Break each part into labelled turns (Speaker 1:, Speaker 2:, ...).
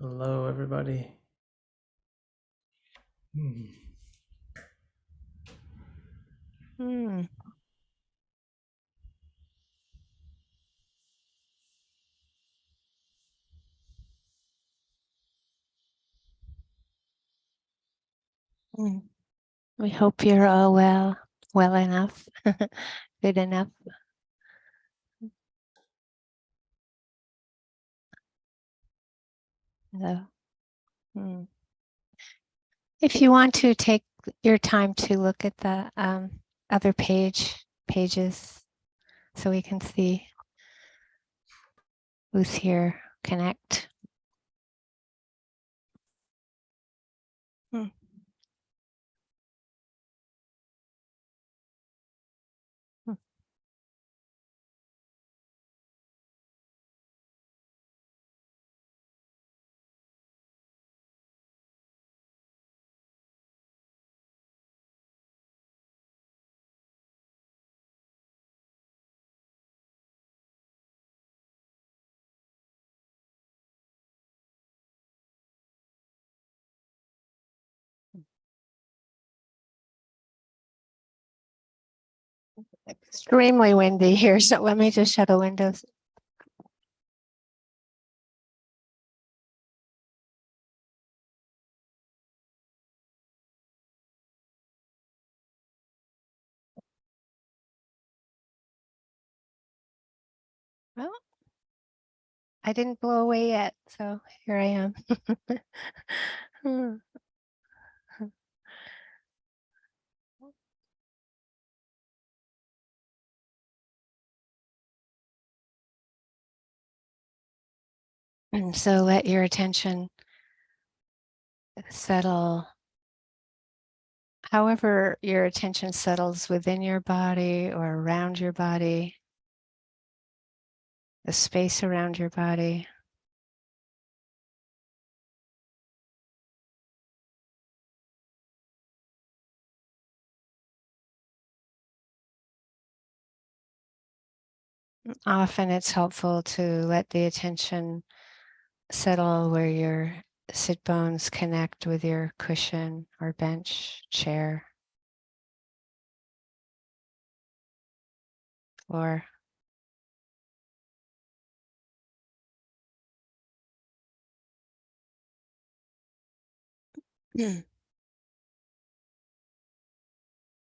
Speaker 1: Hello, everybody. Hmm.
Speaker 2: Mm. Mm. We hope you're all well enough, good enough. So, mm. If you want to take your time to look at the other pages so we can see who's here, connect. Mm. Mm. Extremely windy here, so let me just shut the windows. Well, I didn't blow away yet, so here I am. And so let your attention settle however your attention settles within your body or around your body, the space around your body. Often it's helpful to let the attention settle where your sit bones connect with your cushion or bench, chair, floor.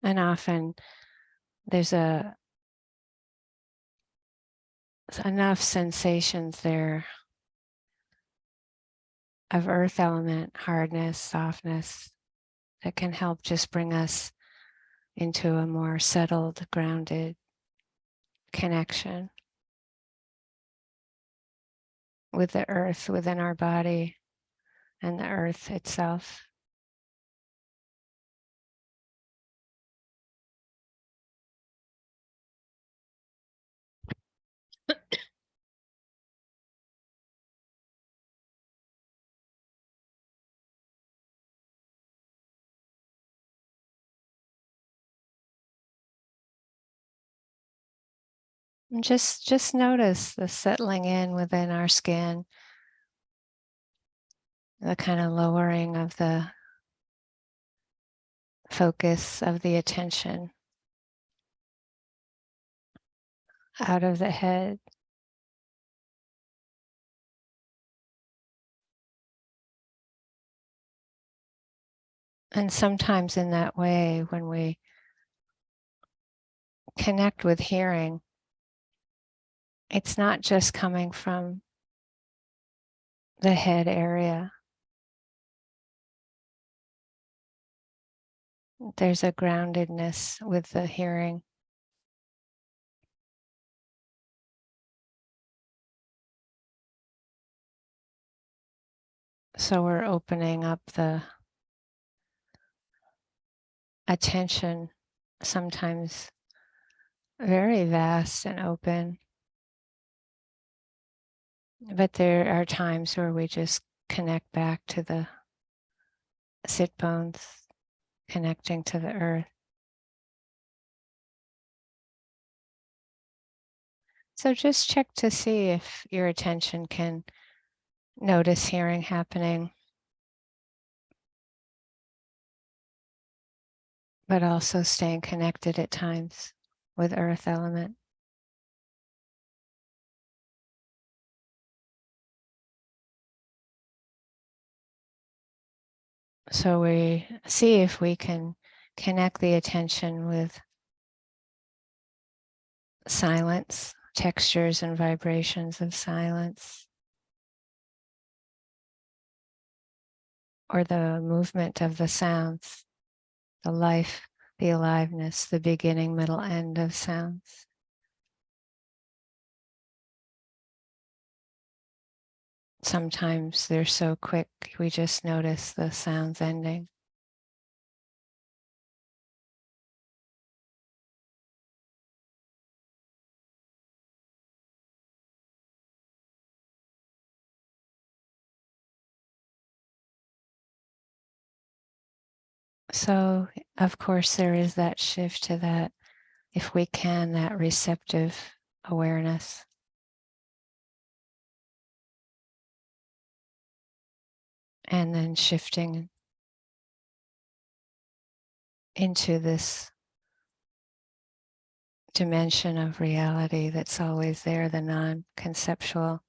Speaker 2: And often there's enough sensations there of earth element, hardness, softness, that can help just bring us into a more settled, grounded connection with the earth within our body and the earth itself. And just notice the settling in within our skin, the kind of lowering of the focus of the attention out of the head. And sometimes in that way, when we connect with hearing, it's not just coming from the head area. There's a groundedness with the hearing. So we're opening up the attention, sometimes very vast and open. But there are times where we just connect back to the sit bones, connecting to the earth. So just check to see if your attention can notice hearing happening, but also staying connected at times with earth element. So we see if we can connect the attention with silence, textures and vibrations of silence, or the movement of the sounds, the life, the aliveness, the beginning, middle, end of sounds. Sometimes they're so quick, we just notice the sounds ending. So, of course, there is that shift to that, if we can, that receptive awareness. And then shifting into this dimension of reality that's always there, the non-conceptual.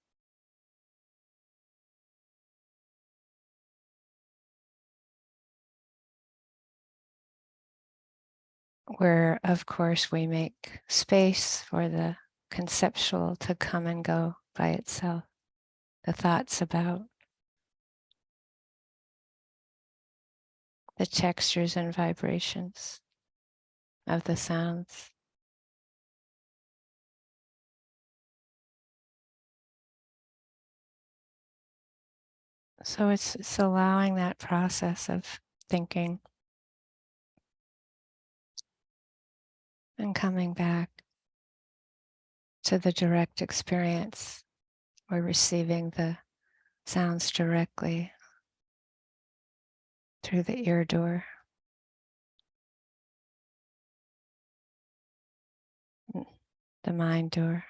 Speaker 2: Where, of course, we make space for the conceptual to come and go by itself, the thoughts about the textures and vibrations of the sounds. So it's allowing that process of thinking and coming back to the direct experience. We're receiving the sounds directly through the ear door, the mind door.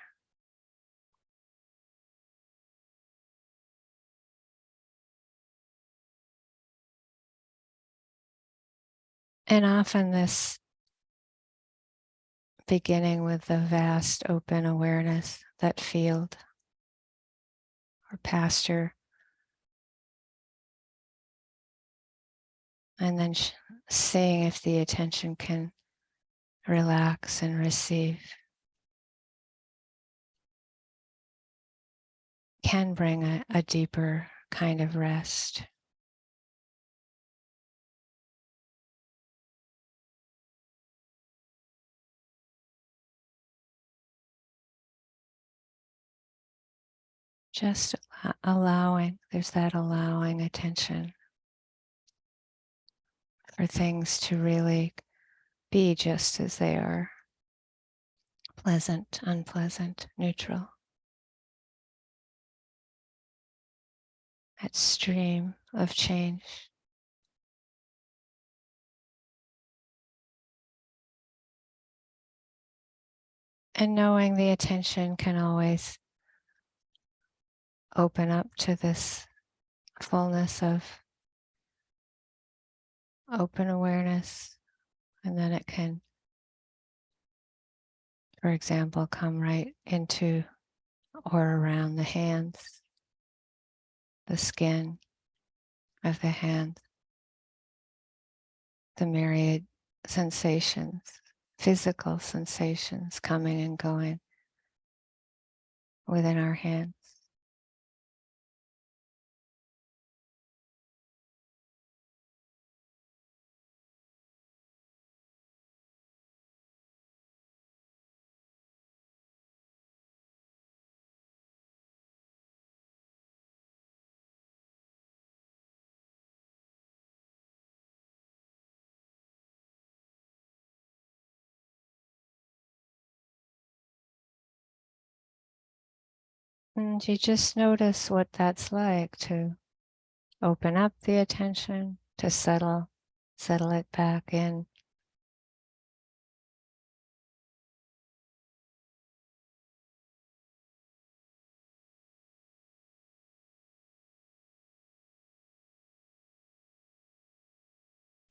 Speaker 2: And often this beginning with the vast open awareness, that field or pasture, and then seeing if the attention can relax and receive, can bring a deeper kind of rest. Just allowing, there's that allowing attention for things to really be just as they are, pleasant, unpleasant, neutral. That stream of change. And knowing the attention can always open up to this fullness of open awareness, and then it can, for example, come right into or around the hands, the skin of the hands, the myriad sensations, physical sensations coming and going within our hands. And you just notice what that's like, to open up the attention, to settle it back in.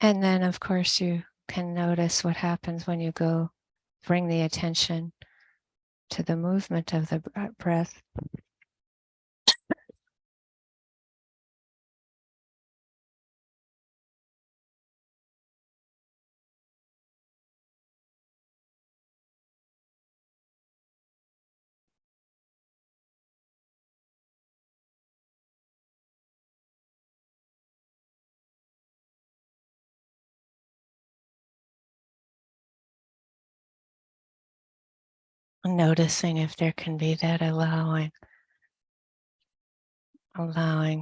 Speaker 2: And then, of course, you can notice what happens when you go bring the attention to the movement of the breath. Noticing if there can be that allowing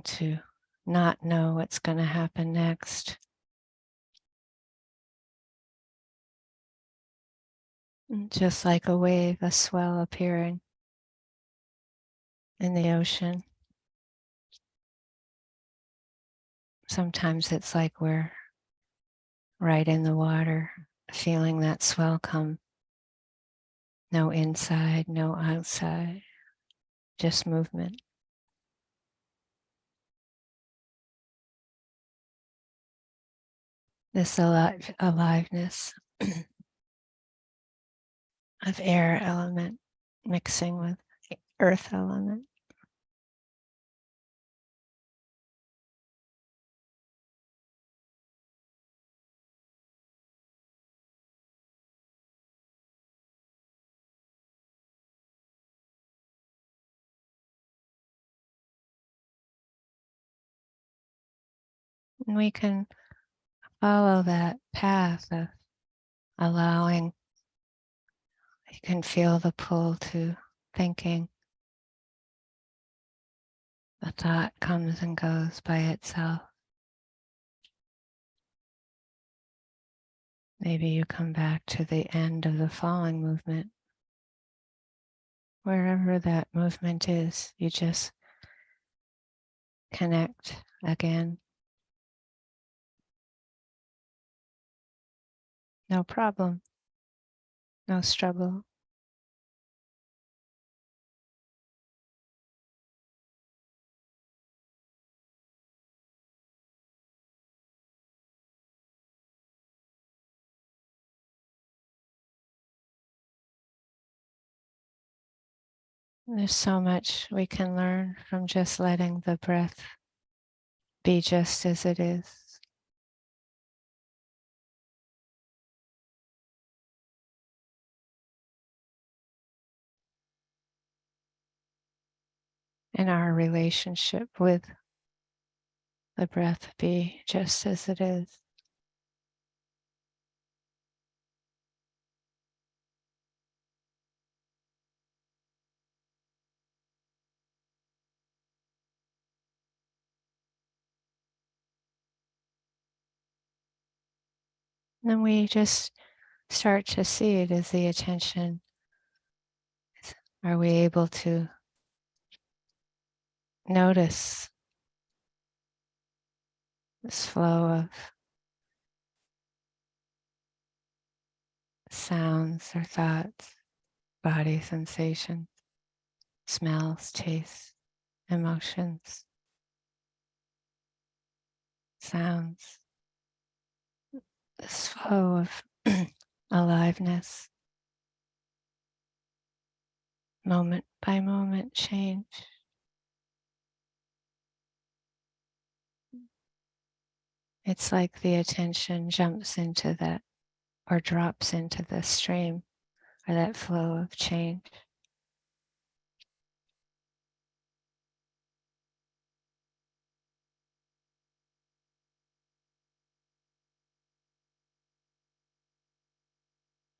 Speaker 2: to not know what's going to happen next. Just like a wave, a swell appearing in the ocean. Sometimes it's like we're right in the water, feeling that swell come. No inside, no outside, just movement. This aliveness of air element mixing with earth element. And we can follow that path of allowing. You can feel the pull to thinking. The thought comes and goes by itself. Maybe you come back to the end of the falling movement. Wherever that movement is, you just connect again. No problem, no struggle. There's so much we can learn from just letting the breath be just as it is. And our relationship with the breath be just as it is. And then we just start to see it as the attention. Are we able to notice this flow of sounds or thoughts, body sensations, smells, tastes, emotions, sounds, this flow of aliveness, moment by moment change. It's like the attention jumps into that or drops into the stream or that flow of change.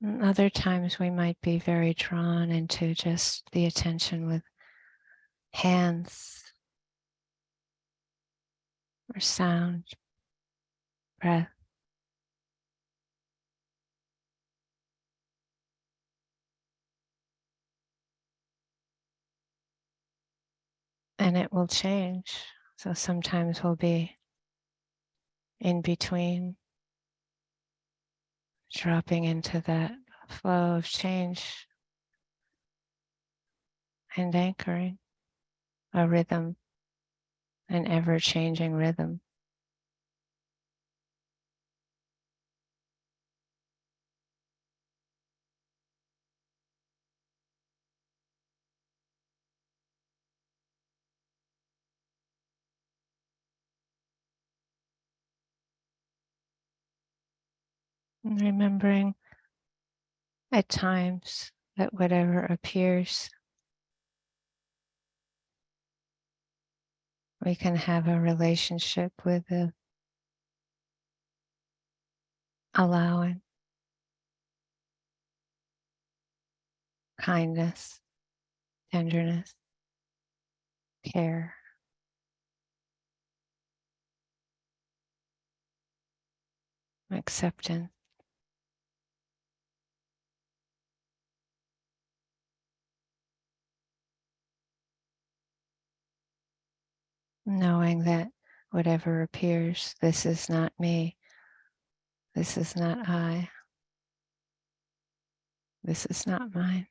Speaker 2: And other times we might be very drawn into just the attention with hands or sound, breath. And it will change. So sometimes we'll be in between, dropping into that flow of change and anchoring a rhythm, an ever-changing rhythm. And remembering at times that whatever appears, we can have a relationship with the allowing, kindness, tenderness, care, acceptance, knowing that whatever appears, this is not me, this is not I, this is not mine.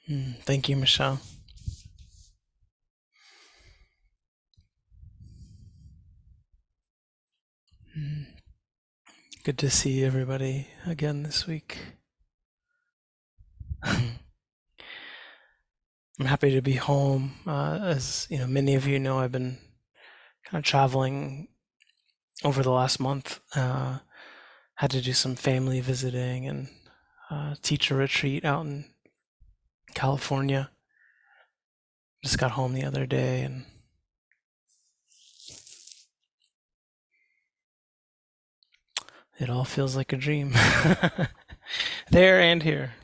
Speaker 1: Thank you, Michelle. Good to see everybody again this week. I'm happy to be home. As you know, many of you know, I've been kind of traveling over the last month. Had to do some family visiting and teacher retreat out in California. Just got home the other day, and it all feels like a dream. There and here.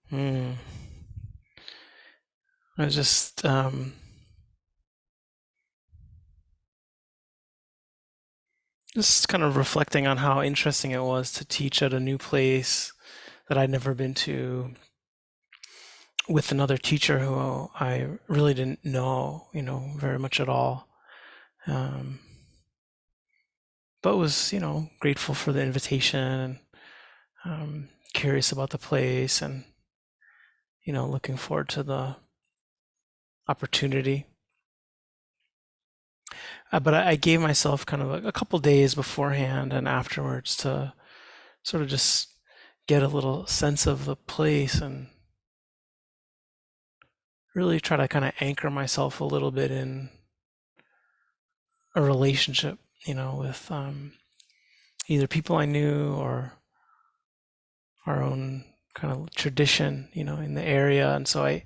Speaker 1: Mm. I was just kind of reflecting on how interesting it was to teach at a new place that I'd never been to with another teacher who I really didn't know, very much at all. Um, but was, grateful for the invitation and curious about the place and, looking forward to the opportunity. But I gave myself kind of a couple days beforehand and afterwards to sort of just get a little sense of the place and really try to kind of anchor myself a little bit in a relationship, with either people I knew or our own kind of tradition, in the area. And so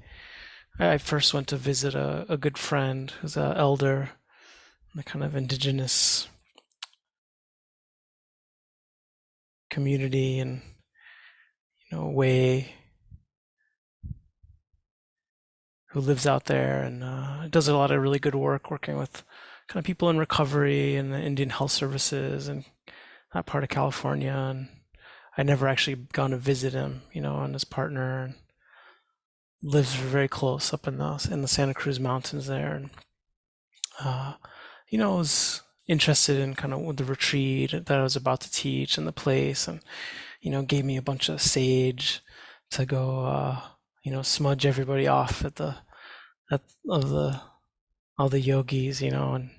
Speaker 1: I first went to visit a good friend who's an elder in the kind of indigenous community and, way who lives out there and does a lot of really good work working with kind of people in recovery and the Indian Health Services and that part of California. And I never actually gone to visit him, and his partner, and lives very close up in the Santa Cruz Mountains there. And uh, was interested in kind of with the retreat that I was about to teach and the place, and gave me a bunch of sage to go, smudge everybody off at of the all the yogis, and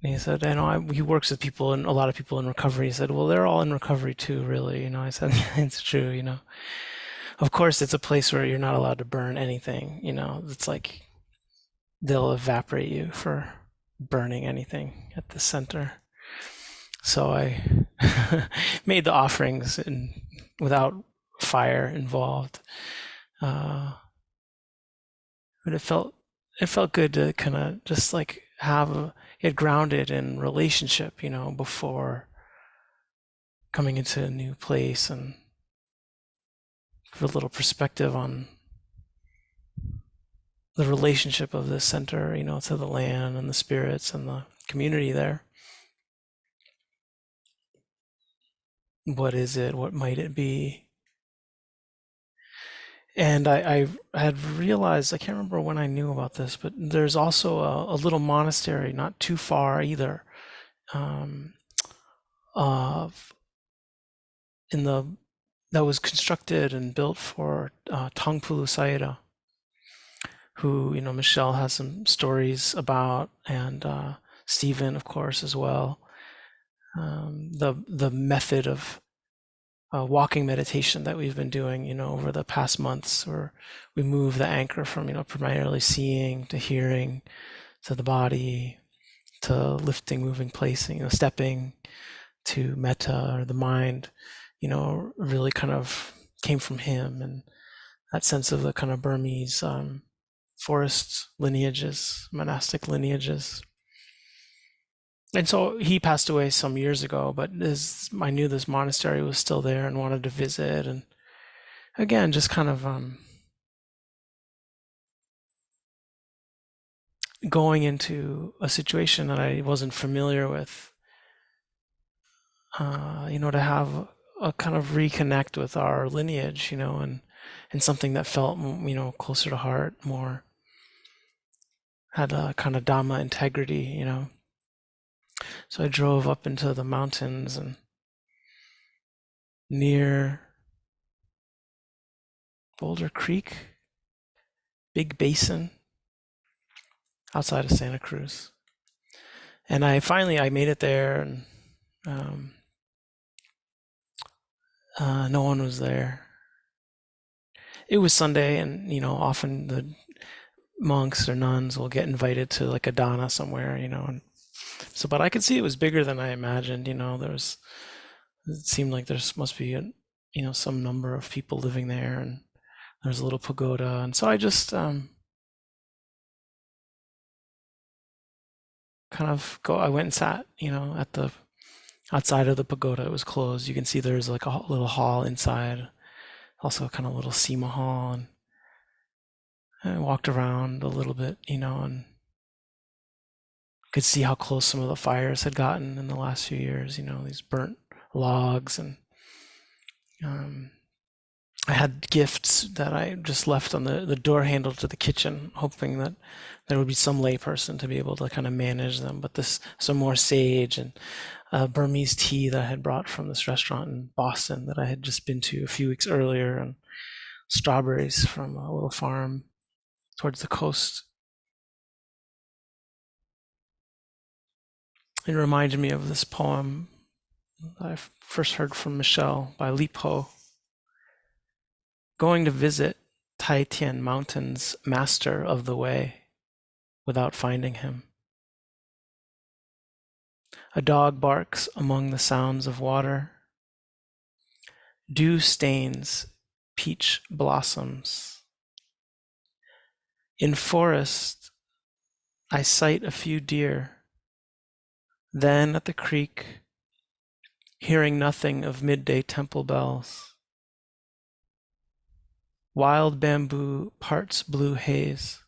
Speaker 1: he said, he works with people and a lot of people in recovery. He said, well, they're all in recovery too, really. I said, it's true. Of course, it's a place where you're not allowed to burn anything. It's like they'll evaporate you for burning anything at the center. So I made the offerings without fire involved. Uh, but it felt good to kind of just like get grounded in relationship, before coming into a new place and for a little perspective on the relationship of this center, to the land and the spirits and the community there. What is it? What might it be? And I had realized, I can't remember when I knew about this, but there's also a little monastery not too far either, um, of in the that was constructed and built for Tangpulu Sayadaw, who Michelle has some stories about, and Stephen, of course, as well. The method of walking meditation that we've been doing, over the past months, where we move the anchor from, primarily seeing to hearing to the body to lifting, moving, placing, stepping to metta or the mind, really kind of came from him and that sense of the kind of Burmese forest lineages, monastic lineages. And so he passed away some years ago, but I knew this monastery was still there and wanted to visit. And again, just kind of going into a situation that I wasn't familiar with, to have a kind of reconnect with our lineage, and something that felt, closer to heart, more had a kind of Dhamma integrity, So I drove up into the mountains and near Boulder Creek, big basin outside of Santa Cruz. And I made it there, and um, no one was there. It was Sunday, and often the monks or nuns will get invited to like a dana somewhere, and so, but I could see it was bigger than I imagined. It seemed like must be some number of people living there, and there's a little pagoda, and so I just kind of I went and sat, at the outside of the pagoda. It was closed. You can see there's like a little hall inside, also kind of a little Sema hall, and I walked around a little bit, and could see how close some of the fires had gotten in the last few years, these burnt logs. And um, I had gifts that I just left on the door handle to the kitchen, hoping that there would be some layperson to be able to kind of manage them. But some more sage and Burmese tea that I had brought from this restaurant in Boston that I had just been to a few weeks earlier, and strawberries from a little farm towards the coast. It reminded me of this poem that I first heard from Michele by Lipo. Going to visit Tai Tien Mountain's master of the way without finding him. A dog barks among the sounds of water. Dew stains peach blossoms. In forest, I sight a few deer. Then at the creek, hearing nothing of midday temple bells. Wild bamboo parts blue haze.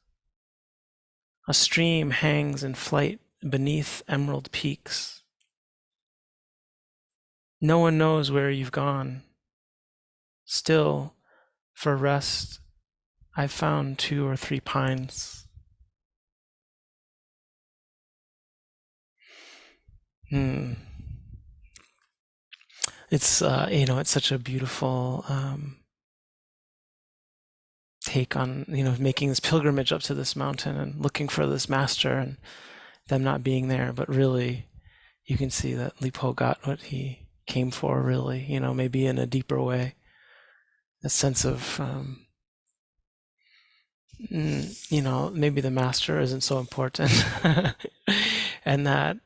Speaker 1: A stream hangs in flight beneath emerald peaks. No one knows where you've gone. Still, for rest, I've found 2 or 3 pines. It's it's such a beautiful take on making this pilgrimage up to this mountain and looking for this master, and them not being there. But really, you can see that Lipo got what he came for. Really, maybe in a deeper way, a sense of maybe the master isn't so important. And that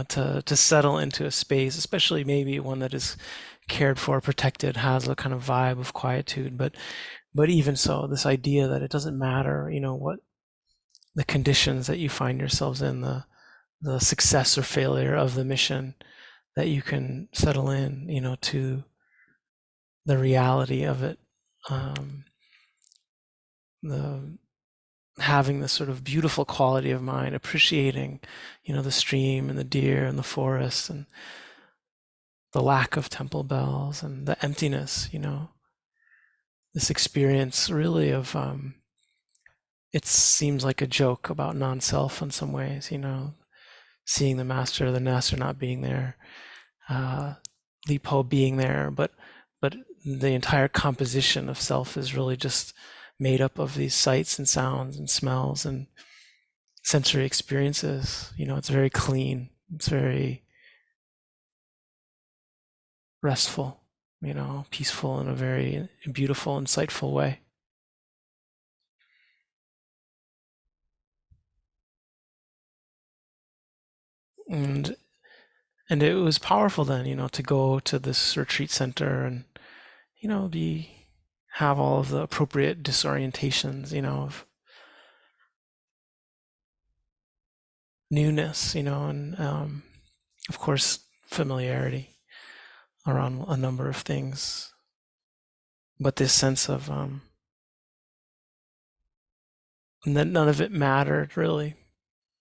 Speaker 1: to settle into a space, especially maybe one that is cared for, protected, has a kind of vibe of quietude. But even so, this idea that it doesn't matter what the conditions that you find yourselves in, the success or failure of the mission, that you can settle in to the reality of it, the having this sort of beautiful quality of mind, appreciating, the stream and the deer and the forest and the lack of temple bells and the emptiness, this experience really of, it seems like a joke about non-self in some ways, seeing the master not being there, Lipo being there, but the entire composition of self is really just made up of these sights and sounds and smells and sensory experiences. It's very clean. It's very restful, peaceful in a very beautiful, insightful way. And it was powerful then, to go to this retreat center and, have all of the appropriate disorientations, of newness, and of course familiarity around a number of things, but this sense of that none of it mattered really,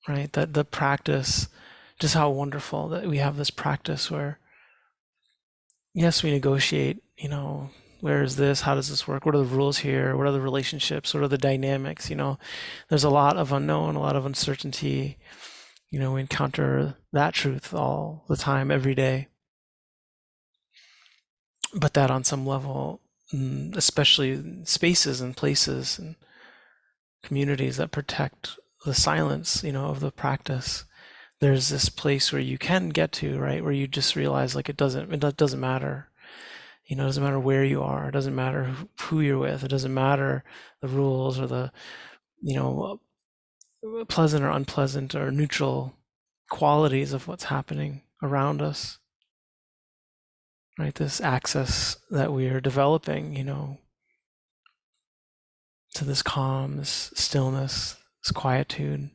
Speaker 1: right? That the practice, just how wonderful that we have this practice where, yes, we negotiate, where is this? How does this work? What are the rules here? What are the relationships? What are the dynamics? There's a lot of unknown, a lot of uncertainty. We encounter that truth all the time, every day. But that on some level, especially spaces and places and communities that protect the silence, of the practice. There's this place where you can get to, right, where you just realize like it doesn't matter. It doesn't matter where you are. It doesn't matter who you're with. It doesn't matter the rules or the, you know, pleasant or unpleasant or neutral qualities of what's happening around us, right? This access that we are developing, to this calm, this stillness, this quietude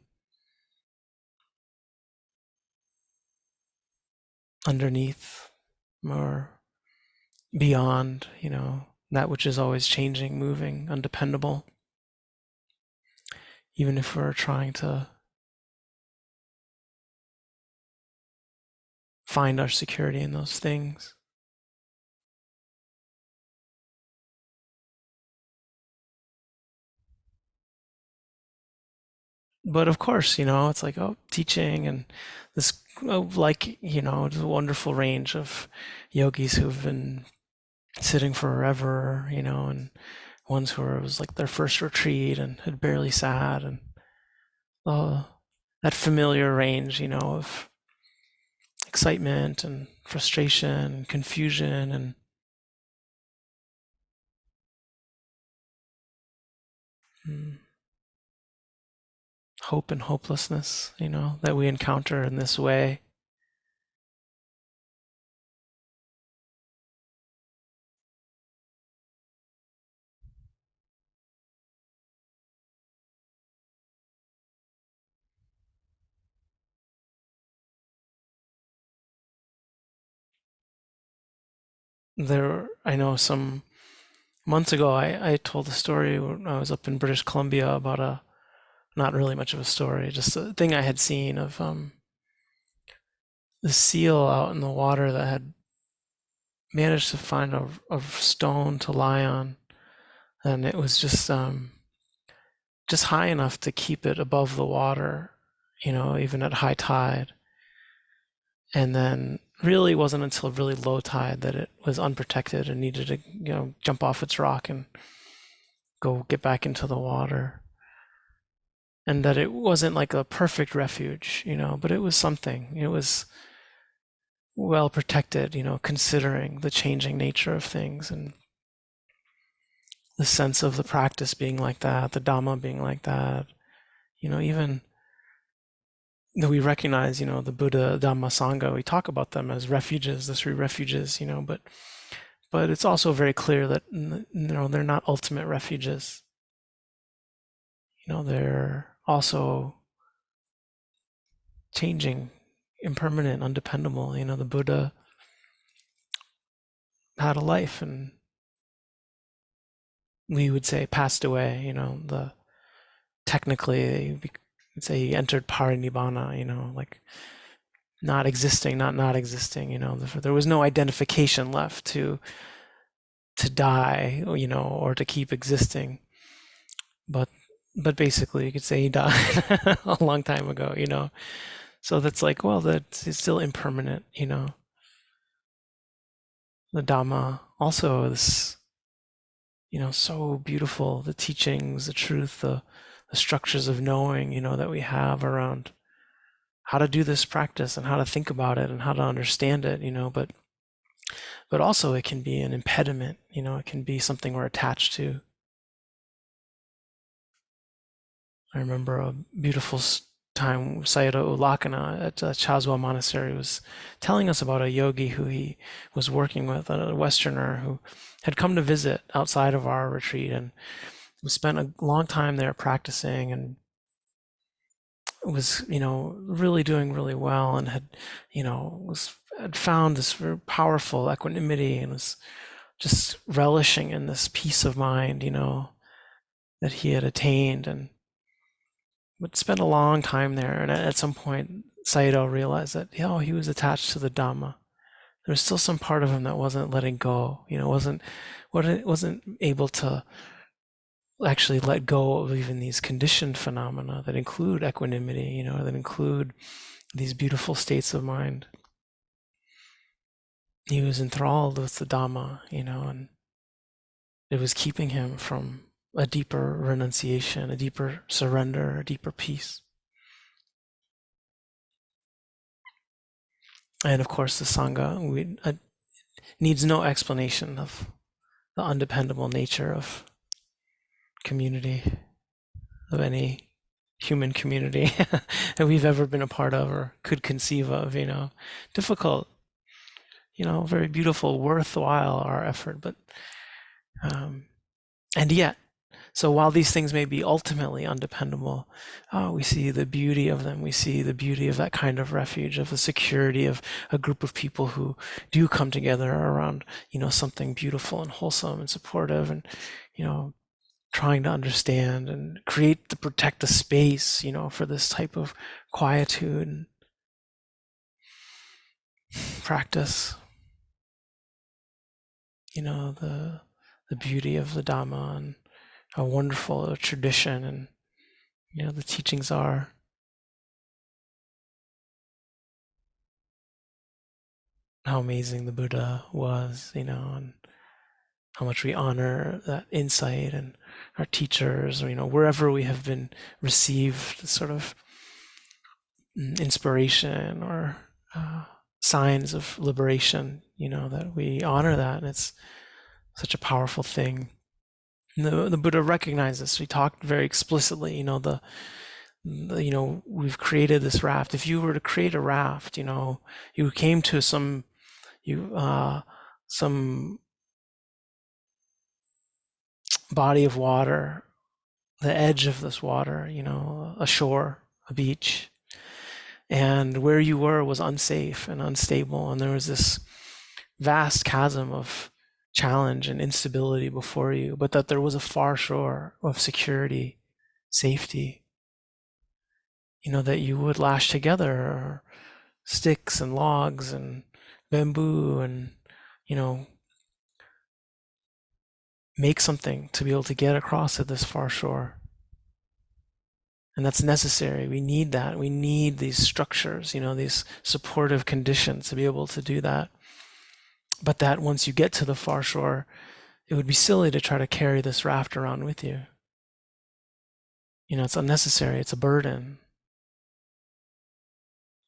Speaker 1: underneath or beyond, that which is always changing, moving, undependable, even if we're trying to find our security in those things. But of course, it's like, oh, teaching and this, like, it's a wonderful range of yogis who've been sitting forever, and ones who it was like their first retreat and had barely sat, and uh, that familiar range, of excitement and frustration and confusion and mm, hope and hopelessness, that we encounter in this way. I know some months ago, I told a story when I was up in British Columbia about not really much of a story, just a thing I had seen of the seal out in the water that had managed to find a stone to lie on, and it was just high enough to keep it above the water, even at high tide. And then really wasn't until really low tide that it was unprotected and needed to, jump off its rock and go get back into the water. And that it wasn't like a perfect refuge, but it was something. It was well protected, considering the changing nature of things and the sense of the practice being like that, the Dhamma being like that, even though we recognize, the Buddha, Dhamma, Sangha, we talk about them as refuges, the three refuges, but it's also very clear that, they're not ultimate refuges. They're also changing, impermanent, undependable. The Buddha had a life and we would say passed away, the technically would say he entered parinibbana, like not existing, not existing, there was no identification left to die, or to keep existing. But basically you could say he died a long time ago, So that's like, well, that's still impermanent, The Dhamma also this, so beautiful, the teachings, the truth, the structures of knowing, that we have around how to do this practice and how to think about it and how to understand it, but also it can be an impediment, it can be something we're attached to. I remember a beautiful time Sayadaw Ulakana at Chazwa Monastery was telling us about a yogi who he was working with, a Westerner who had come to visit outside of our retreat and spent a long time there practicing and was, really doing really well and had found this very powerful equanimity and was just relishing in this peace of mind, that he had attained and would spend a long time there. And at some point, Sayadaw realized that, he was attached to the Dhamma. There was still some part of him that wasn't letting go, wasn't able to actually let go of even these conditioned phenomena that include equanimity, that include these beautiful states of mind. He was enthralled with the Dhamma, and It was keeping him from a deeper renunciation, a deeper surrender, a deeper peace. And of course, the Sangha needs no explanation of the undependable nature of community, of any human community that we've ever been a part of or could conceive of, difficult, very beautiful, worthwhile our effort, but and yet, so while these things may be ultimately undependable, we see the beauty of them. We see the beauty of that kind of refuge, of the security of a group of people who do come together around, something beautiful and wholesome and supportive, and trying to understand and protect the space, for this type of quietude and practice. The beauty of the Dhamma and how wonderful a tradition and the teachings are. How amazing the Buddha was, and how much we honor that insight and our teachers, wherever we have been received sort of inspiration or signs of liberation, that we honor that. And it's such a powerful thing. The Buddha recognized this. He talked very explicitly, we've created this raft. If you were to create a raft, you came to some body of water, the edge of this water, a shore, a beach, and where you were was unsafe and unstable, and there was this vast chasm of challenge and instability before you, but that there was a far shore of security, safety, that you would lash together sticks and logs and bamboo and, make something to be able to get across at this far shore. And that's necessary. We need that. We need these structures, these supportive conditions to be able to do that. But that once you get to the far shore, it would be silly to try to carry this raft around with you. It's unnecessary. It's a burden.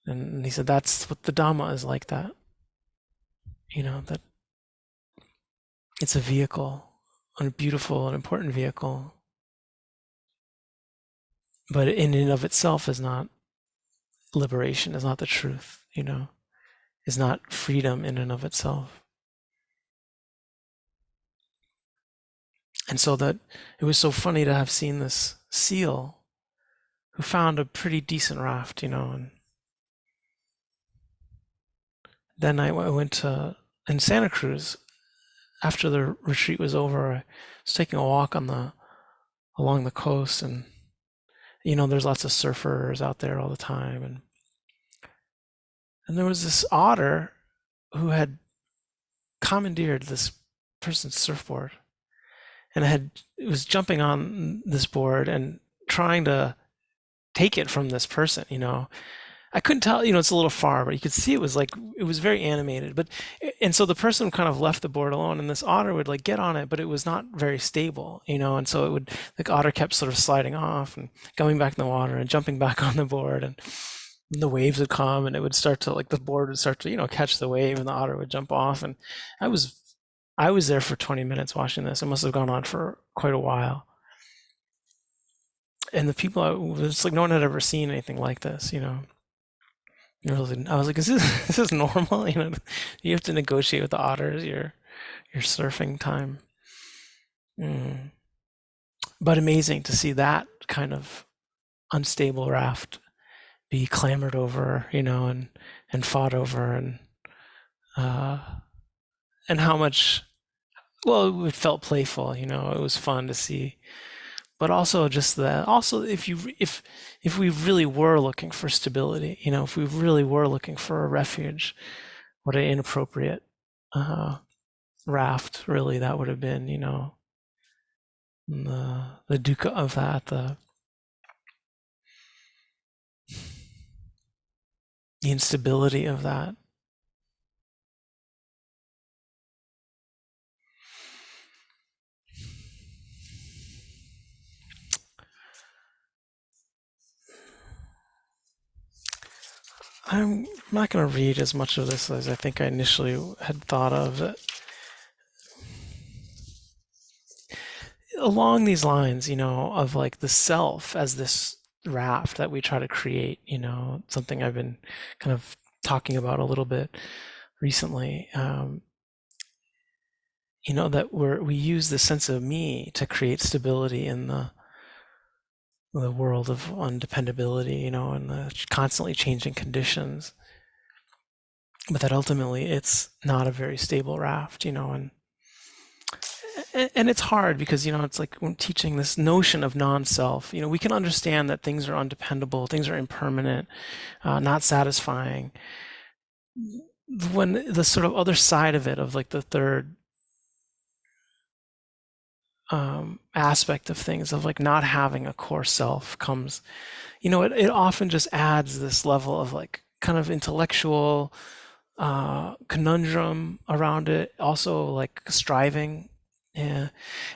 Speaker 1: And he said that's what the Dhamma is like that. That it's a vehicle, a beautiful and important vehicle, but in and of itself is not liberation, is not the truth, is not freedom in and of itself. And so that it was so funny to have seen this seal who found a pretty decent raft, and then I went in Santa Cruz after the retreat was over. I was taking a walk along the coast, and there's lots of surfers out there all the time, and there was this otter who had commandeered this person's surfboard, and it was jumping on this board and trying to take it from this person. I couldn't tell, it's a little far, but you could see it was very animated. And so the person kind of left the board alone, and this otter would get on it, but it was not very stable, and so the otter kept sort of sliding off and coming back in the water and jumping back on the board, and the waves would come and it would start to the board would start to, catch the wave, and the otter would jump off. And I was there for 20 minutes watching this. It must have gone on for quite a while. And the people, was no one had ever seen anything like this, I was like, is this normal? You have to negotiate with the otters your surfing time. But amazing to see that kind of unstable raft be clamored over, and fought over, and how much, well, it felt playful, it was fun to see. But also just that, also if we really were looking for stability, if we really were looking for a refuge, what an inappropriate raft really that would have been, the dukkha of that, the instability of that. I'm not going to read as much of this as I think I initially had thought of. Along these lines, of like the self as this raft that we try to create, something I've been kind of talking about a little bit recently. That we use the sense of me to create stability in the world of undependability, and the constantly changing conditions. But that ultimately it's not a very stable raft, and it's hard because it's like when teaching this notion of non-self, we can understand that things are undependable, things are impermanent, not satisfying. When the sort of other side of it, of like the third aspect of things, of like not having a core self, comes, it often just adds this level of like kind of intellectual conundrum around it, also like striving. Yeah.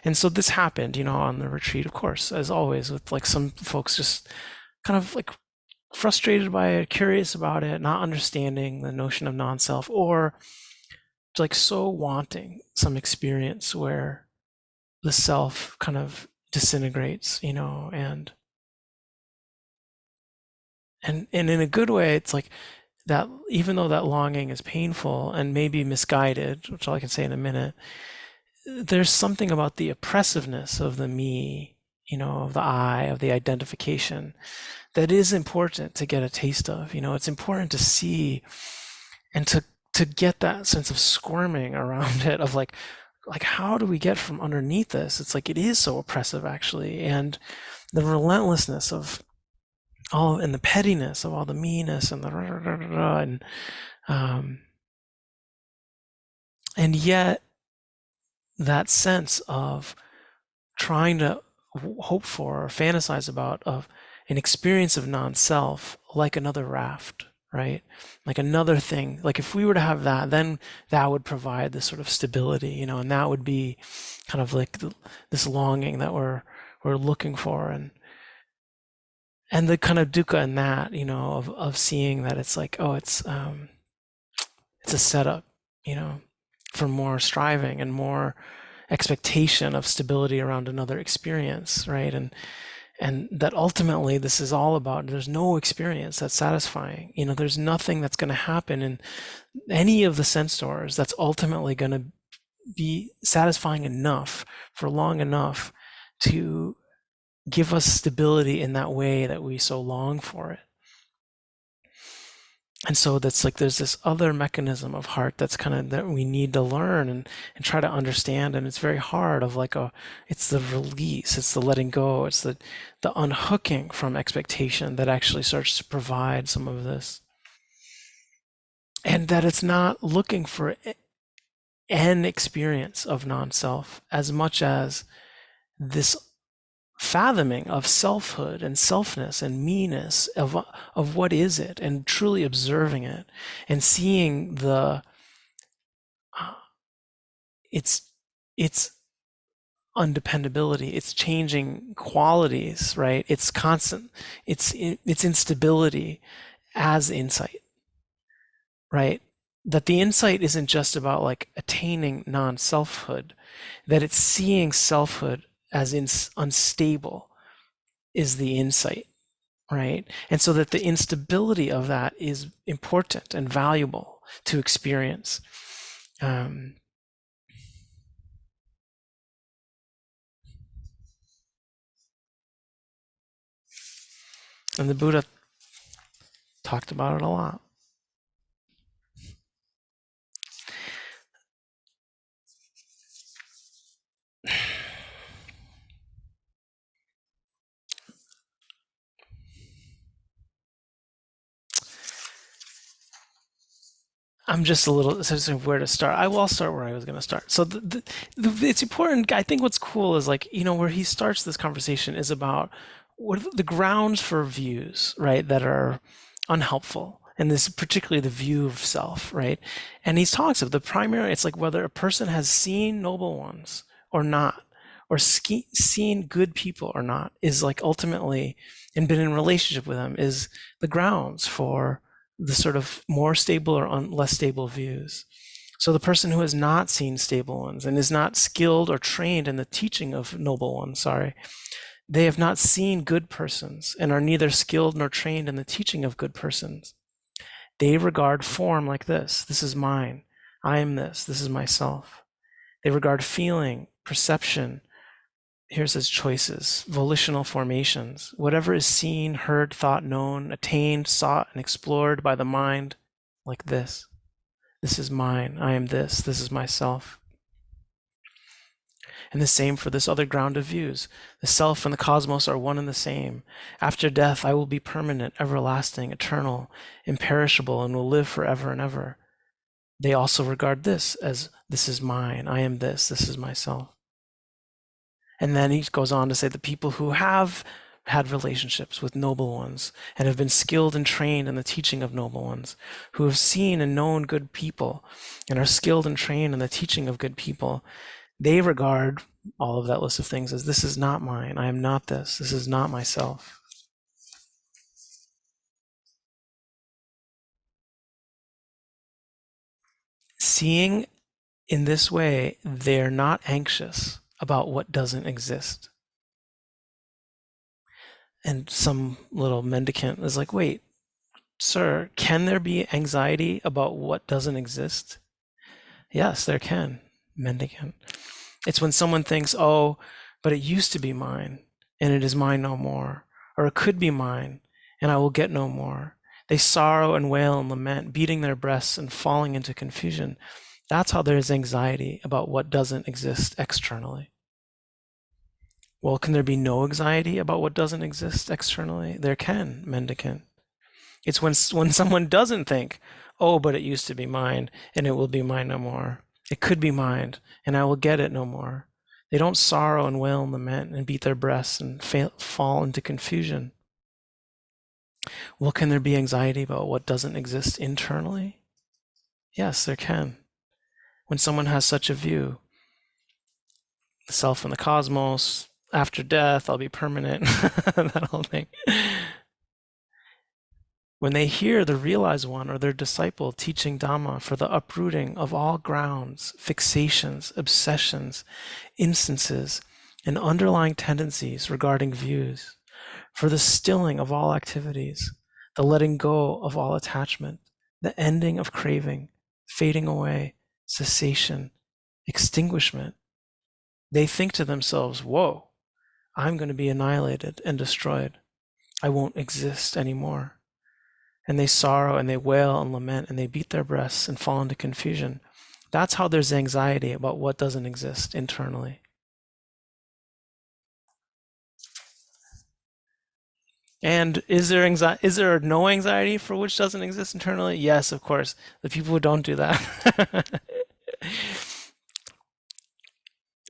Speaker 1: And so this happened, on the retreat, of course, as always, with like some folks just kind of like frustrated by it, curious about it, not understanding the notion of non-self, or like so wanting some experience where the self kind of disintegrates, and in a good way, it's like that, even though that longing is painful and maybe misguided, which I can say in a minute, there's something about the oppressiveness of the me, of the I, of the identification, that is important to get a taste of. It's important to see and to get that sense of squirming around it, of like how do we get from underneath this? It's like it is so oppressive actually, and the relentlessness of all, and the pettiness of all the meanness and the um, and yet that sense of trying to hope for or fantasize about of an experience of non-self, like another raft, right? Like another thing. Like if we were to have that, then that would provide this sort of stability, and that would be kind of like this longing that we're looking for, and the kind of dukkha in that, of seeing that it's like, oh, it's a setup, you know, for more striving and more expectation of stability around another experience, right? And that ultimately this is all about, there's no experience that's satisfying. There's nothing that's going to happen in any of the sense doors that's ultimately going to be satisfying enough for long enough to give us stability in that way that we so long for it. And so that's like there's this other mechanism of heart that's kind of that we need to learn and try to understand, and it's very hard, of like it's the release, it's the letting go, it's the unhooking from expectation that actually starts to provide some of this, and that it's not looking for an experience of non-self as much as this fathoming of selfhood and selfness and meanness of what is it, and truly observing it and seeing the uh, its undependability, its changing qualities, right? Its constant, its instability as insight, right? That the insight isn't just about like attaining non-selfhood, that it's seeing selfhood as unstable is the insight, right? And so that the instability of that is important and valuable to experience. Um, and the Buddha talked about it a lot. I'm just a little so where to start. I'll start where I was going to start. So it's important. I think what's cool is like, where he starts this conversation is about what are the grounds for views, right, that are unhelpful. And this particularly the view of self, right? And he talks of the primary, it's like whether a person has seen noble ones or not, or seen good people or not, is like ultimately, and been in relationship with them, is the grounds for the sort of more stable or less stable views. So the person who has not seen stable ones and is not skilled or trained in the teaching of noble ones, they have not seen good persons and are neither skilled nor trained in the teaching of good persons. They regard form like this. This is mine. I am this. This is myself. They regard feeling, perception, here's his choices, volitional formations, whatever is seen, heard, thought, known, attained, sought, and explored by the mind, like this. This is mine. I am this. This is myself. And the same for this other ground of views. The self and the cosmos are one and the same. After death, I will be permanent, everlasting, eternal, imperishable, and will live forever and ever. They also regard this as this is mine. I am this. This is myself. And then he goes on to say the people who have had relationships with noble ones and have been skilled and trained in the teaching of noble ones, who have seen and known good people and are skilled and trained in the teaching of good people, they regard all of that list of things as this is not mine. I am not this. This is not myself. Seeing in this way, they're not anxious about what doesn't exist. And some little mendicant is like, wait, sir, can there be anxiety about what doesn't exist? Yes, there can, mendicant. It's when someone thinks, oh, but it used to be mine, and it is mine no more. Or it could be mine, and I will get no more. They sorrow and wail and lament, beating their breasts and falling into confusion. That's how there is anxiety about what doesn't exist externally. Well, can there be no anxiety about what doesn't exist externally? There can, mendicant. It's when someone doesn't think, oh, but it used to be mine, and it will be mine no more. It could be mine, and I will get it no more. They don't sorrow and wail and lament and beat their breasts and fall into confusion. Well, can there be anxiety about what doesn't exist internally? Yes, there can. When someone has such a view, the self and the cosmos, after death, I'll be permanent, that whole thing. When they hear the realized one or their disciple teaching Dhamma for the uprooting of all grounds, fixations, obsessions, instances, and underlying tendencies regarding views, for the stilling of all activities, the letting go of all attachment, the ending of craving, fading away, cessation, extinguishment, they think to themselves, whoa, I'm going to be annihilated and destroyed. I won't exist anymore. And they sorrow and they wail and lament and they beat their breasts and fall into confusion. That's how there's anxiety about what doesn't exist internally. And is there no anxiety for which doesn't exist internally? Yes, of course. The people who don't do that.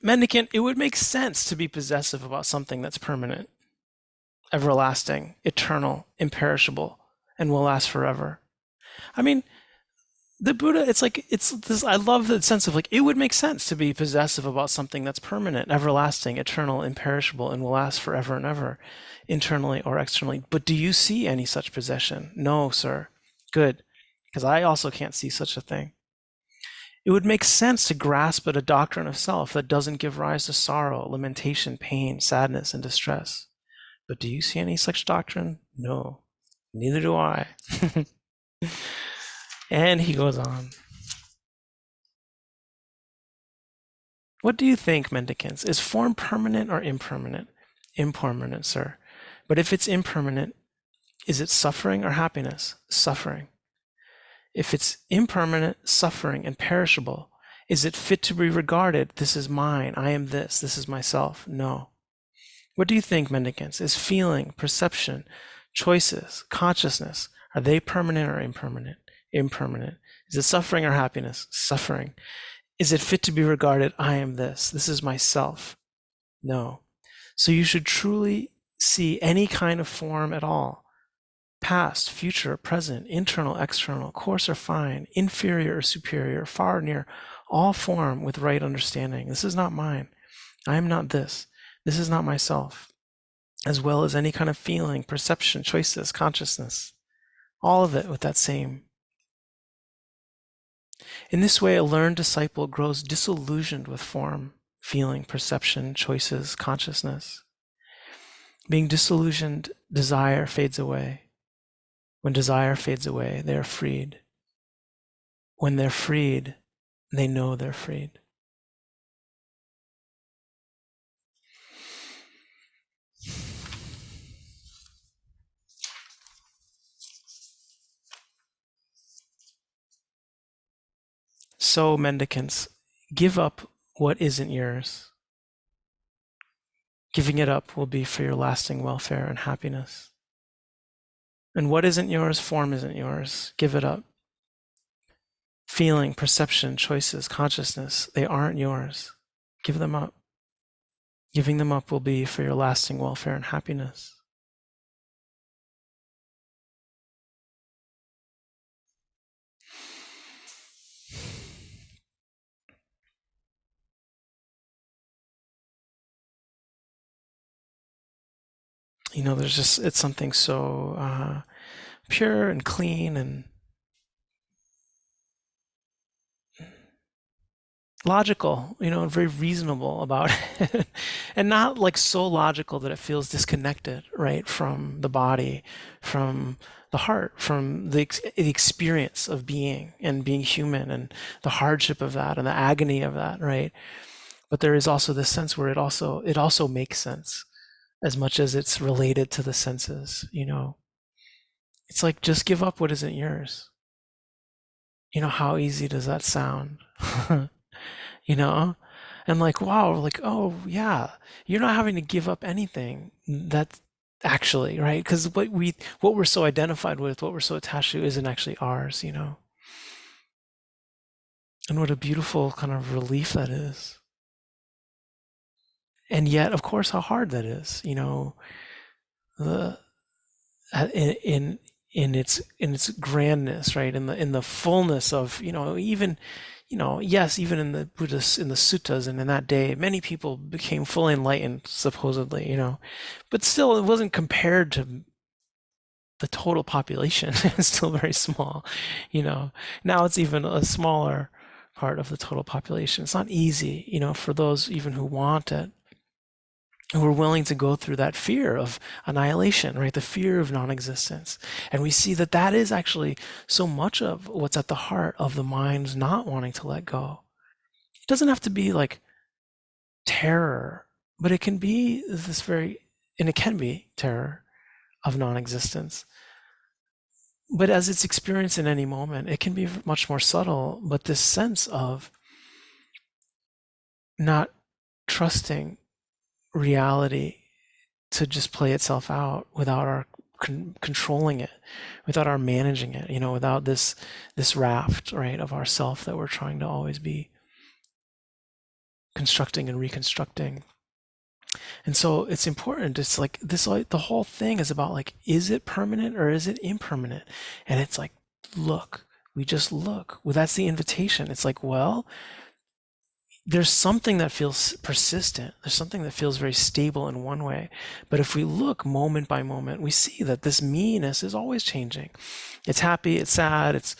Speaker 1: Mendicant, it would make sense to be possessive about something that's permanent, everlasting, eternal, imperishable, and will last forever. I mean, the Buddha, it's this, I love the sense of like, it would make sense to be possessive about something that's permanent, everlasting, eternal, imperishable, and will last forever and ever, internally or externally. But do you see any such possession? No, sir. Good. Because I also can't see such a thing. It would make sense to grasp at a doctrine of self that doesn't give rise to sorrow, lamentation, pain, sadness, and distress. But do you see any such doctrine? No. Neither do I. And he goes on. What do you think, mendicants? Is form permanent or impermanent? Impermanent, sir. But if it's impermanent, is it suffering or happiness? Suffering. If it's impermanent, suffering, and perishable, is it fit to be regarded, this is mine, I am this is myself? No. What do you think, mendicants? Is feeling, perception, choices, consciousness, are they permanent or impermanent? Impermanent. Is it suffering or happiness? Suffering. Is it fit to be regarded, I am this is myself? No. So you should truly see any kind of form at all, past, future, present, internal, external, coarse or fine, inferior or superior, far or near, all form with right understanding. This is not mine. I am not this. This is not myself. As well as any kind of feeling, perception, choices, consciousness. all of it with that same. In this way, a learned disciple grows disillusioned with form, feeling, perception, choices, consciousness. Being disillusioned, desire fades away. When desire fades away, they are freed. When they're freed, they know they're freed. So, mendicants, give up what isn't yours. Giving it up will be for your lasting welfare and happiness. And what isn't yours, form isn't yours. Give it up. Feeling, perception, choices, consciousness, they aren't yours. Give them up. Giving them up will be for your lasting welfare and happiness. There's just, it's something so pure and clean and logical, and very reasonable about it. And not like so logical that it feels disconnected, right, from the body, from the heart, from the experience of being and being human and the hardship of that and the agony of that, right? But there is also this sense where it also makes sense as much as it's related to the senses. It's like just give up what isn't yours. How easy does that sound? you know and like, wow, like, oh yeah, you're not having to give up anything. That's actually right, because what we're so identified with, what we're so attached to, isn't actually ours. And what a beautiful kind of relief that is. And yet, of course, how hard that is. The in its grandness, right? In the fullness of, even, yes, even in the Buddhist, in the suttas, and in that day, many people became fully enlightened, supposedly. But still, it wasn't compared to the total population. It's still very small. Now it's even a smaller part of the total population. It's not easy, for those even who want it, who are willing to go through that fear of annihilation, right? The fear of non-existence. And we see that that is actually so much of what's at the heart of the mind's not wanting to let go. It doesn't have to be like terror, but it can be and it can be terror of non-existence. But as it's experienced in any moment, it can be much more subtle, but this sense of not trusting reality to just play itself out without our controlling it, without our managing it, without this raft, right, of ourself that we're trying to always be constructing and reconstructing. And so it's important. It's like this, like the whole thing is about like, is it permanent or is it impermanent? And it's like, look, we just look. Well, that's the invitation. It's like, well, there's something that feels persistent. There's something that feels very stable in one way. But if we look moment by moment, we see that this me-ness is always changing. It's happy, it's sad, it's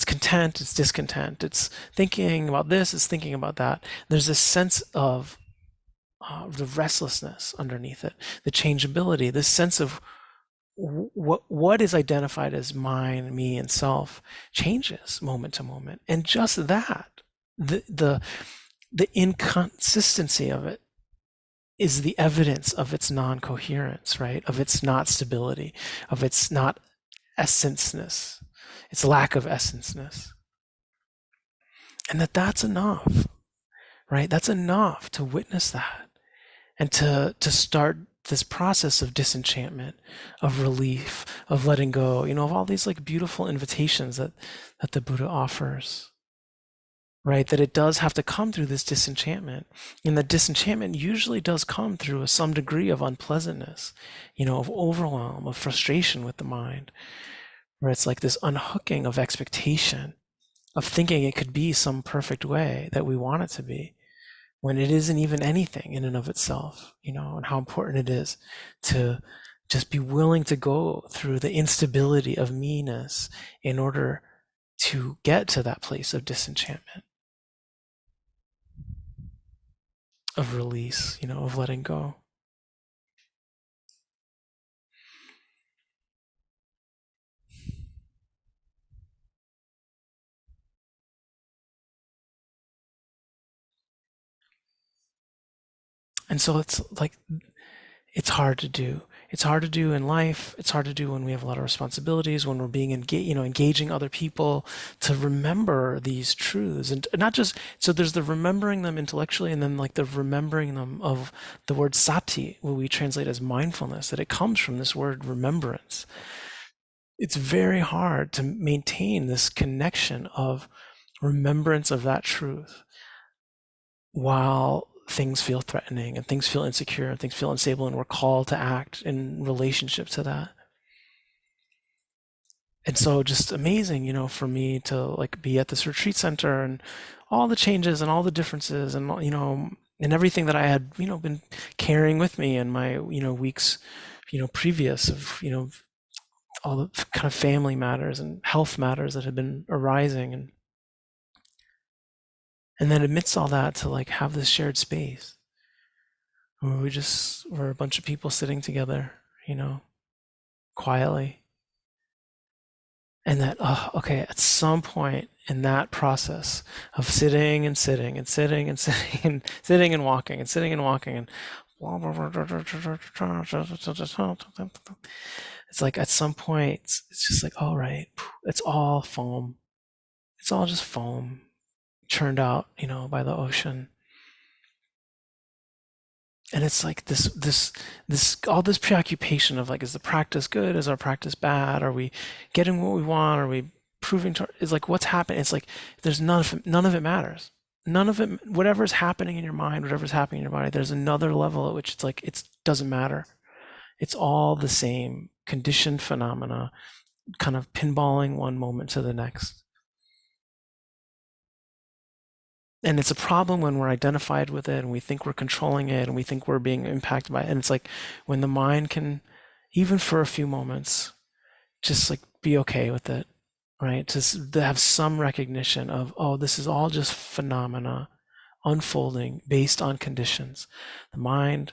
Speaker 1: content, it's discontent. It's thinking about this, it's thinking about that. There's this sense of the restlessness underneath it, the changeability, this sense of what is identified as mine, me, and self changes moment to moment. And just that, the inconsistency of it is the evidence of its non-coherence, right? Of its not stability, of its not essenceness, its lack of essenceness. And that's enough, right? That's enough to witness that and to start this process of disenchantment, of relief, of letting go, of all these like beautiful invitations that the Buddha offers. Right, that it does have to come through this disenchantment. And the disenchantment usually does come through some degree of unpleasantness, of overwhelm, of frustration with the mind, where it's like this unhooking of expectation, of thinking it could be some perfect way that we want it to be, when it isn't even anything in and of itself, and how important it is to Just be willing to go through the instability of me-ness in order to get to that place of disenchantment, of release, of letting go. And so it's like, it's hard to do. It's hard to do in life. It's hard to do when we have a lot of responsibilities, when we're being engaging other people, to remember these truths, and not just, so there's the remembering them intellectually, and then like the remembering them of the word sati, what we translate as mindfulness, that it comes from this word remembrance. It's very hard to maintain this connection of remembrance of that truth while things feel threatening and things feel insecure and things feel unstable, and we're called to act in relationship to that. And so just amazing, for me to like be at this retreat center, and all the changes and all the differences, and and everything that I had been carrying with me in my weeks previous of all the kind of family matters and health matters that had been arising, and then amidst all that, to like have this shared space where we're a bunch of people sitting together, quietly. And that, oh, okay, at some point in that process of sitting and sitting and sitting and sitting and sitting and walking and sitting and walking, and it's like at some point it's just like, all right, it's all foam. It's all just foam churned out, by the ocean. And it's like this all this preoccupation of like, is the practice good, is our practice bad, are we getting what we want, are we proving to, is like, what's happening? It's like there's none of it matters. None of it, whatever's happening in your mind, whatever's happening in your body, there's another level at which it's like, it doesn't matter. It's all the same conditioned phenomena, kind of pinballing one moment to the next. And it's a problem when we're identified with it and we think we're controlling it and we think we're being impacted by it. And it's like, when the mind can, even for a few moments, just like be okay with it, right? To have some recognition of, oh, this is all just phenomena unfolding based on conditions. The mind,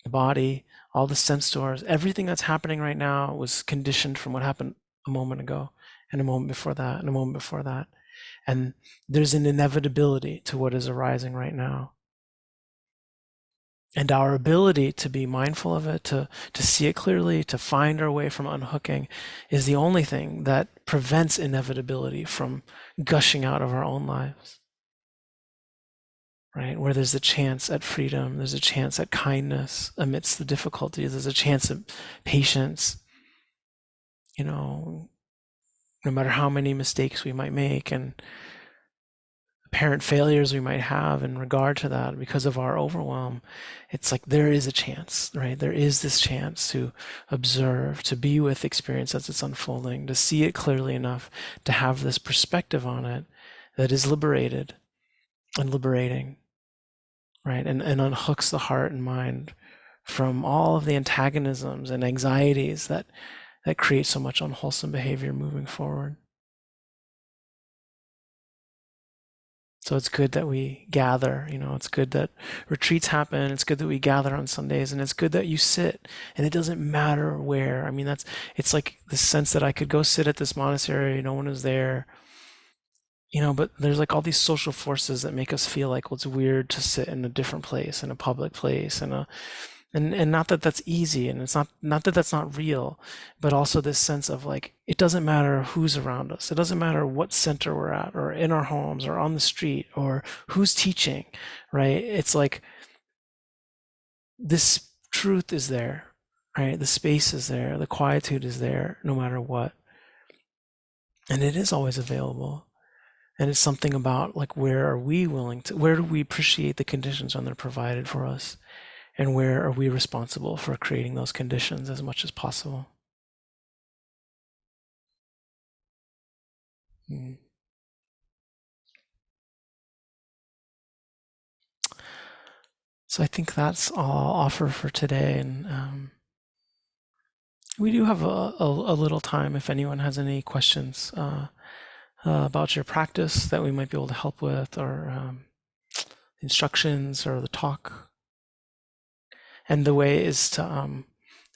Speaker 1: the body, all the sense doors, everything that's happening right now was conditioned from what happened a moment ago, and a moment before that, and a moment before that. And there's an inevitability to what is arising right now. And our ability to be mindful of it, to see it clearly, to find our way from unhooking, is the only thing that prevents inevitability from gushing out of our own lives. Right? Where there's a chance at freedom, there's a chance at kindness amidst the difficulties, there's a chance at patience, no matter how many mistakes we might make and apparent failures we might have in regard to that because of our overwhelm. It's like there is a chance, right? There is this chance to observe, to be with experience as it's unfolding, to see it clearly enough, to have this perspective on it that is liberated and liberating, right? And unhooks the heart and mind from all of the antagonisms and anxieties that create so much unwholesome behavior moving forward. So it's good that we gather, it's good that retreats happen. It's good that we gather on Sundays, and it's good that you sit, and it doesn't matter where. I mean, it's like the sense that I could go sit at this monastery, no one is there, but there's like all these social forces that make us feel like, well, it's weird to sit in a different place, in a public place, and not that that's easy, and it's not that that's not real, but also this sense of like, it doesn't matter who's around us, it doesn't matter what center we're at, or in our homes, or on the street, or who's teaching, right? It's like this truth is there, right? The space is there, the quietude is there, no matter what, and it is always available. And it's something about like, where do we appreciate the conditions when they're provided for us? And where are we responsible for creating those conditions as much as possible? Mm. So I think that's all I'll offer for today. And We do have a little time if anyone has any questions about your practice that we might be able to help with, or instructions or the talk. And the way is to,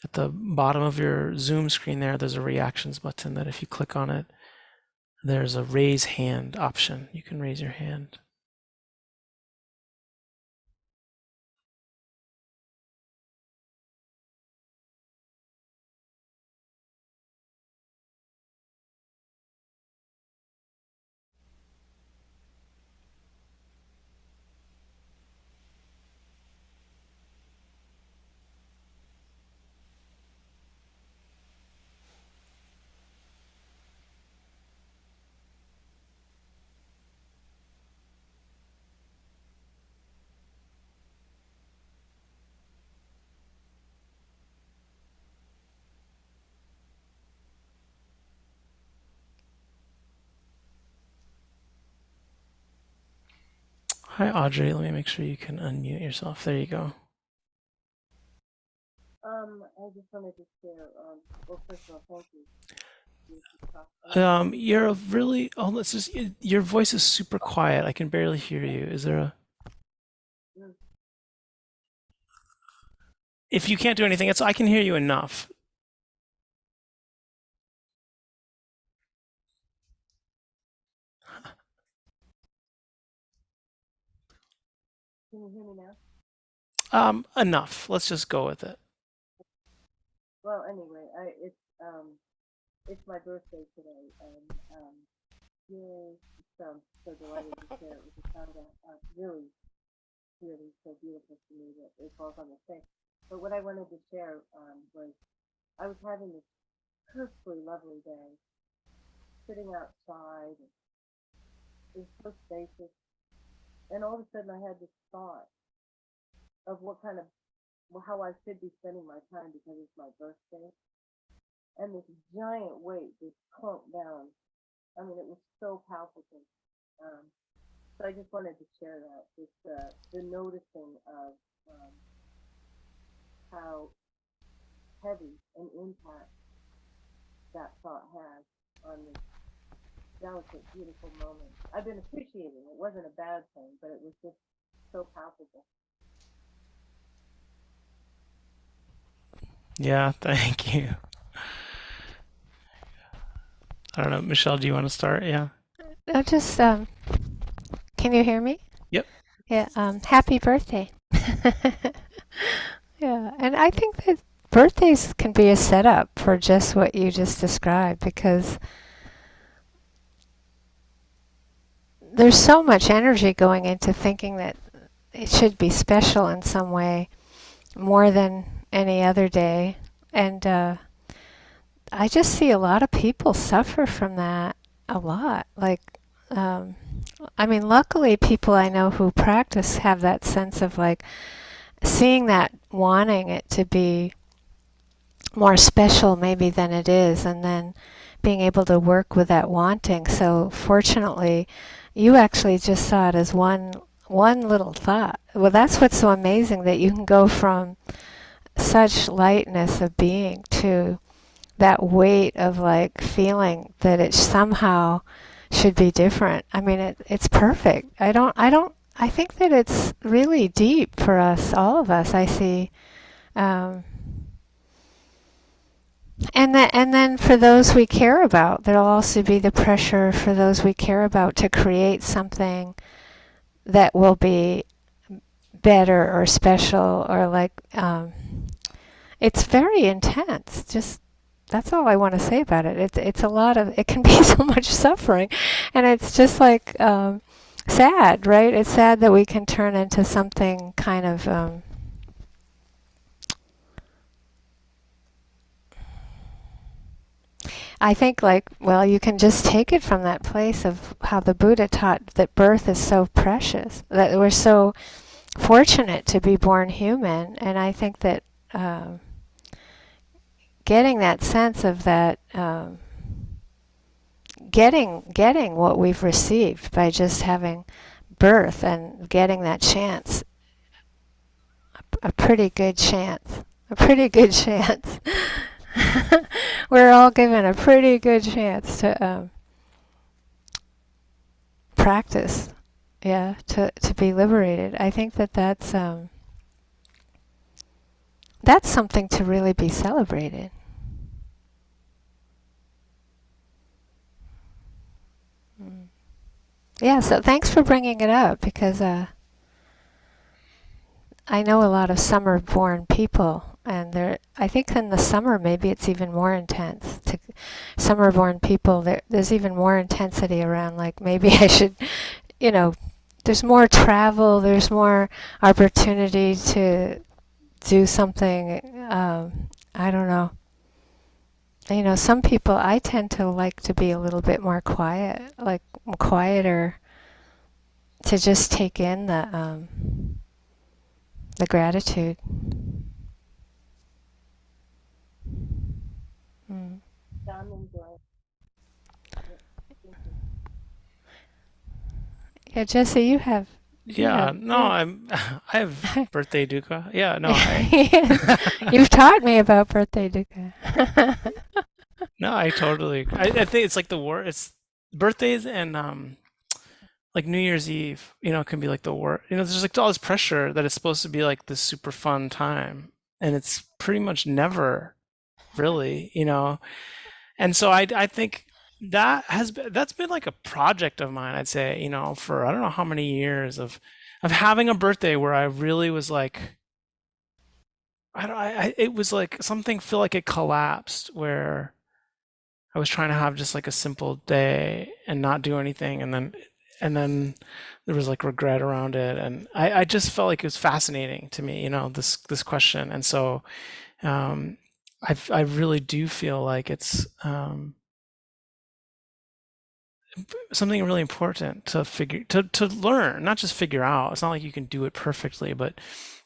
Speaker 1: at the bottom of your Zoom screen there's a reactions button that if you click on it, there's a raise hand option. You can raise your hand. Hi, Audrey. Let me make sure you can unmute yourself. There you go.
Speaker 3: I just wanted to share, well, first of all, thank you.
Speaker 1: You're a really, oh, let's just, your voice is super quiet. I can barely hear you. Is there a,
Speaker 3: Mm.
Speaker 1: if you can't do anything, I can hear you enough.
Speaker 3: Can you hear me now?
Speaker 1: Enough. Let's just go with it.
Speaker 3: Well, anyway, it's my birthday today, and yay! So I'm so delighted to share it with the Canada. Really, really so beautiful to me that it falls on the face. But what I wanted to share was I was having this perfectly lovely day, sitting outside. It was so spacious, and all of a sudden I had this thought of what kind of how I should be spending my time because it's my birthday. And this giant weight just clumped down. I mean, it was so palpable. So I just wanted to share that, just the noticing of how heavy an impact that thought has on this delicate, beautiful moment. I've been appreciating it. It wasn't a bad thing, but it was just so palpable.
Speaker 1: Yeah, thank you. I don't know, Michelle, do you want to start? Yeah.
Speaker 2: No, just can you hear me?
Speaker 1: Yep.
Speaker 2: Yeah. Happy birthday. Yeah, and I think that birthdays can be a setup for just what you just described because there's so much energy going into thinking that it should be special in some way more than any other day. And I just see a lot of people suffer from that a lot. Like, um, I mean, luckily, people I know who practice have that sense of like seeing that, wanting it to be more special maybe than it is, and then being able to work with that wanting. So fortunately, you actually just saw it as one little thought. Well, that's what's so amazing, that you can go from such lightness of being to that weight of like feeling that it somehow should be different. I mean, it's perfect. I think that it's really deep for us, all of us. I see. Um, and then for those we care about, there'll also be the pressure for those we care about to create something that will be better or special or like, it's very intense. Just that's all I want to say about it. It's a lot of, it can be so much suffering, and it's just like sad, right? It's sad that we can turn into something kind of I think like, well, you can just take it from that place of how the Buddha taught that birth is so precious, that we're so fortunate to be born human, and I think that getting that sense of that, getting what we've received by just having birth and getting that chance, a pretty good chance, a pretty good chance. We're all given a pretty good chance to practice, yeah, to be liberated. I think that that's something to really be celebrated. Mm. Yeah, so thanks for bringing it up because I know a lot of summer-born people, and I think in the summer maybe it's even more intense. Summer-born people, there's even more intensity around. Like maybe I should, you know, there's more travel, there's more opportunity to do something. I don't know. Some people I tend to like to be a little bit more quiet, like quieter, to just take in the gratitude. Mm.
Speaker 3: I'm enjoying it. Thank you.
Speaker 2: Yeah, Jesse, you
Speaker 1: Yeah,
Speaker 2: have
Speaker 1: no,
Speaker 2: you
Speaker 1: I have
Speaker 2: have
Speaker 1: birthday dukkha. Yeah, no, I
Speaker 2: you've taught me about birthday dukkha.
Speaker 1: no, I totally. I think it's like the war. It's birthdays and like New Year's Eve. Can be like the war. There's like all this pressure that it's supposed to be like this super fun time, and it's pretty much never really. And so I think that's been like a project of mine. I'd say for I don't know how many years of having a birthday where I really was like I don't I it was like something feel like it collapsed where I was trying to have just like a simple day and not do anything, and then there was like regret around it, and I just felt like it was fascinating to me, this question, and so um, I really do feel like it's something really important to learn, not just figure out. It's not like you can do it perfectly, but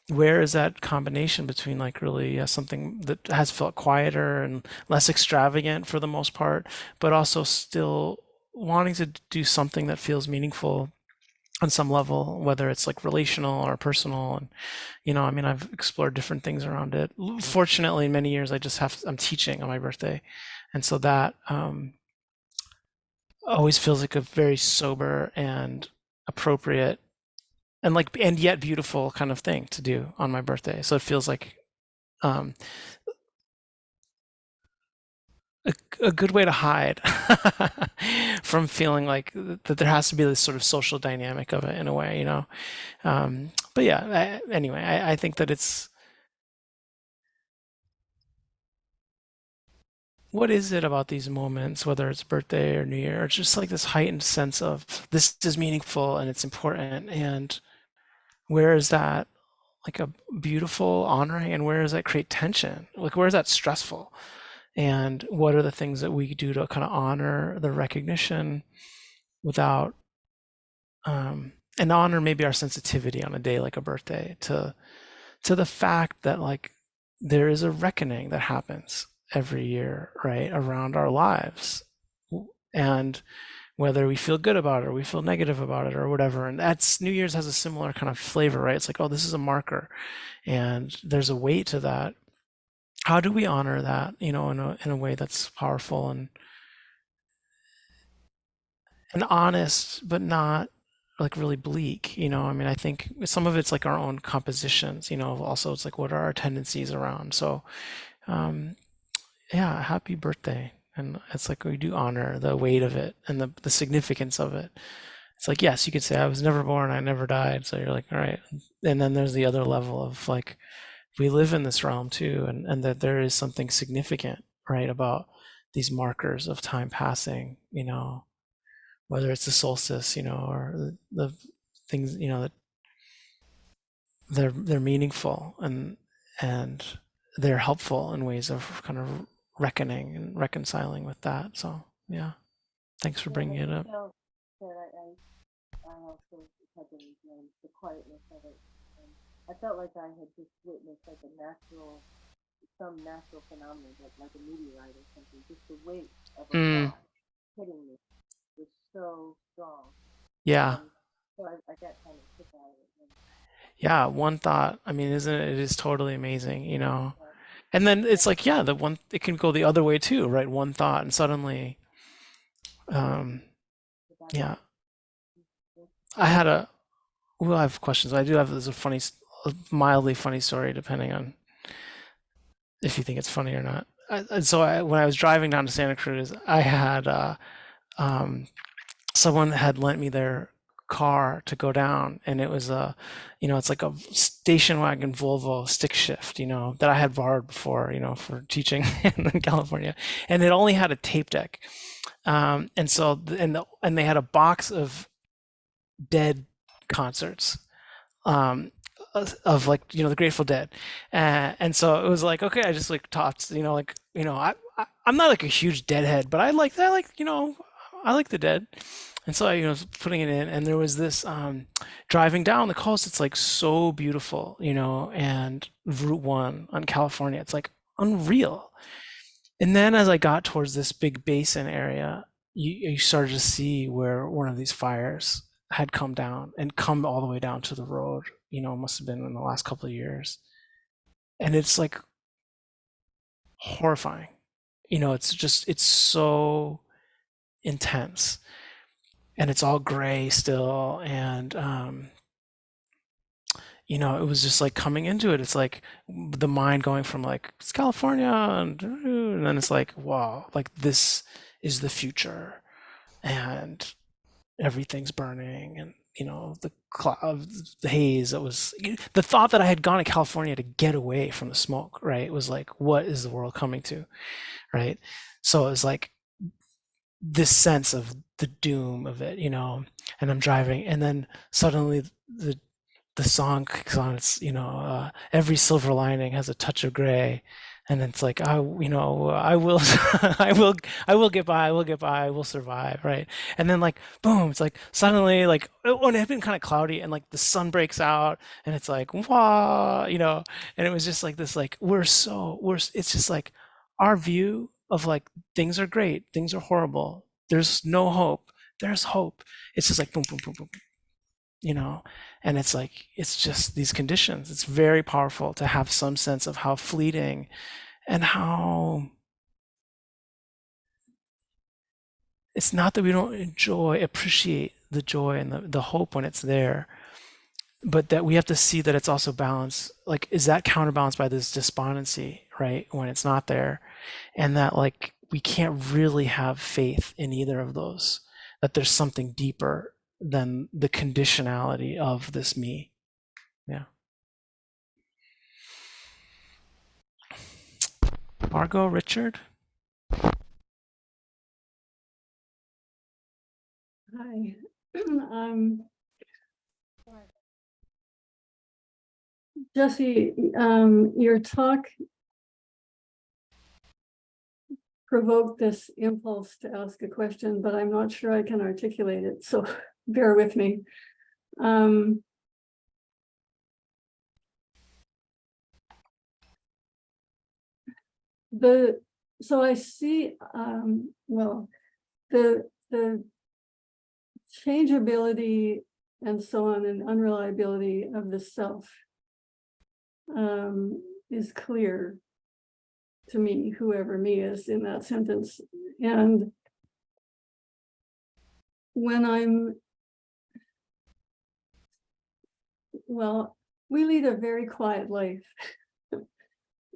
Speaker 1: where is that combination between like really something that has felt quieter and less extravagant for the most part, but also still wanting to do something that feels meaningful on some level, whether it's like relational or personal. And I mean, I've explored different things around it. Fortunately, in many years, I'm teaching on my birthday, and so that always feels like a very sober and appropriate and yet beautiful kind of thing to do on my birthday. So it feels like um, a, a good way to hide from feeling like that there has to be this sort of social dynamic of it in a way. But yeah, anyway, I think that it's what is it about these moments, whether it's birthday or New Year, it's just like this heightened sense of this is meaningful and it's important, and where is that like a beautiful honoring, and where does that create tension? Like where is that stressful? And what are the things that we do to kind of honor the recognition without and honor maybe our sensitivity on a day like a birthday to the fact that like there is a reckoning that happens every year, right, around our lives, and whether we feel good about it or we feel negative about it or whatever. And that's New Year's has a similar kind of flavor, right? It's like, oh, this is a marker, and there's a weight to that. How do we honor that, in a way that's powerful and honest, but not like really bleak? I mean, I think some of it's like our own compositions. Also it's like what are our tendencies around. So, um, yeah, happy birthday. And it's like we do honor the weight of it and the significance of it. It's like, yes, you could say I was never born, I never died. So you're like, all right. And then there's the other level of like we live in this realm too, and that there is something significant, right, about these markers of time passing, whether it's the solstice, or the things, that they're meaningful and they're helpful in ways of kind of reckoning and reconciling with that. So yeah, thanks for
Speaker 3: Yeah,
Speaker 1: bringing
Speaker 3: and
Speaker 1: it
Speaker 3: I
Speaker 1: up.
Speaker 3: felt that I also had been enjoying the quietness of it. And I felt like I had just witnessed like some natural phenomenon, like a meteorite or something. Just the weight of a
Speaker 1: Mm,
Speaker 3: thought hitting me was so strong.
Speaker 1: yeah.
Speaker 3: And so I got kind of sick out of it. And,
Speaker 1: Yeah, one thought. I mean, isn't it? It is totally amazing.
Speaker 3: yeah.
Speaker 1: And then it's like, yeah, the one it can go the other way too, right? One thought, and suddenly, um, yeah. I had a well, I have questions. I do have this a a mildly funny story, depending on if you think it's funny or not. And so when I was driving down to Santa Cruz, I had um, someone had lent me their car to go down, and it was it's like a station wagon Volvo stick shift, that I had borrowed before, for teaching in California, and it only had a tape deck, and so and they had a box of Dead concerts, um, of like the Grateful Dead, and so it was like, okay, I just like topped, I'm not like a huge Deadhead, but I like the Dead, and so I was putting it in, and there was this driving down the coast. It's like so beautiful, and Route One on California, it's like unreal. And then as I got towards this big basin area, you started to see where one of these fires had come down and come all the way down to the road. It must have been in the last couple of years. And it's like horrifying. It's so intense, and it's all gray still. And, it was just like coming into it. It's like the mind going from like, it's California, and then it's like, wow, like this is the future. And everything's burning, and the cloud, the haze, that was the thought that I had gone to California to get away from the smoke, right? It was like, what is the world coming to, right? So it was like this sense of the doom of it, and I'm driving, and then suddenly the song kicks on. It's every silver lining has a touch of gray, and it's like, I will I will get by, I will survive, right? And then like boom, it's like suddenly like, oh, and it had been kind of cloudy, and like the sun breaks out, and it's like, wow, and it was just like this, like it's just like our view of like, things are great, things are horrible, there's no hope, there's hope. It's just like boom, boom, boom, boom, you know and it's like, it's just these conditions. It's very powerful to have some sense of how fleeting, and how it's not that we don't appreciate the joy and the hope when it's there, but that we have to see that it's also balanced. Like, is that counterbalanced by this despondency, right, when it's not there? And that, like, we can't really have faith in either of those, that there's something deeper than the conditionality of this me. Yeah. Margot, Richard?
Speaker 4: Hi. Um, Jesse, your talk provoked this impulse to ask a question, but I'm not sure I can articulate it, so bear with me. So I see, well, the changeability and so on, and unreliability of the self is clear to me, whoever me is in that sentence. And when well, we lead a very quiet life.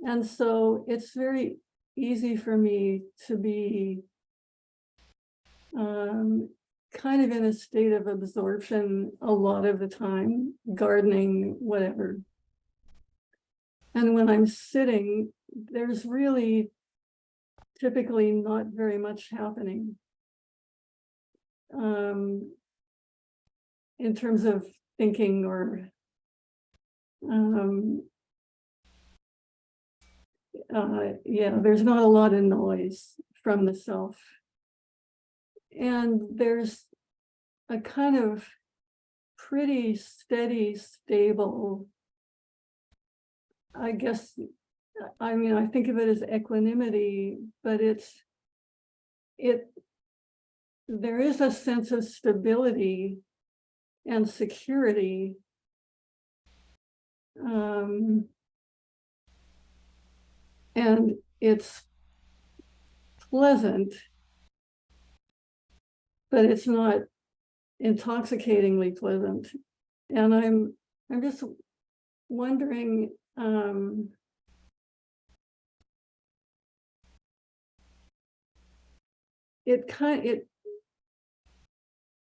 Speaker 4: And so it's very easy for me to be kind of in a state of absorption a lot of the time, gardening, whatever. And when I'm sitting, there's really typically not very much happening in terms of thinking or yeah, there's not a lot of noise from the self. And there's a kind of pretty steady, stable, I guess, I mean, I think of it as equanimity, but there is a sense of stability and security. and it's pleasant, but it's not intoxicatingly pleasant. And I'm just wondering, am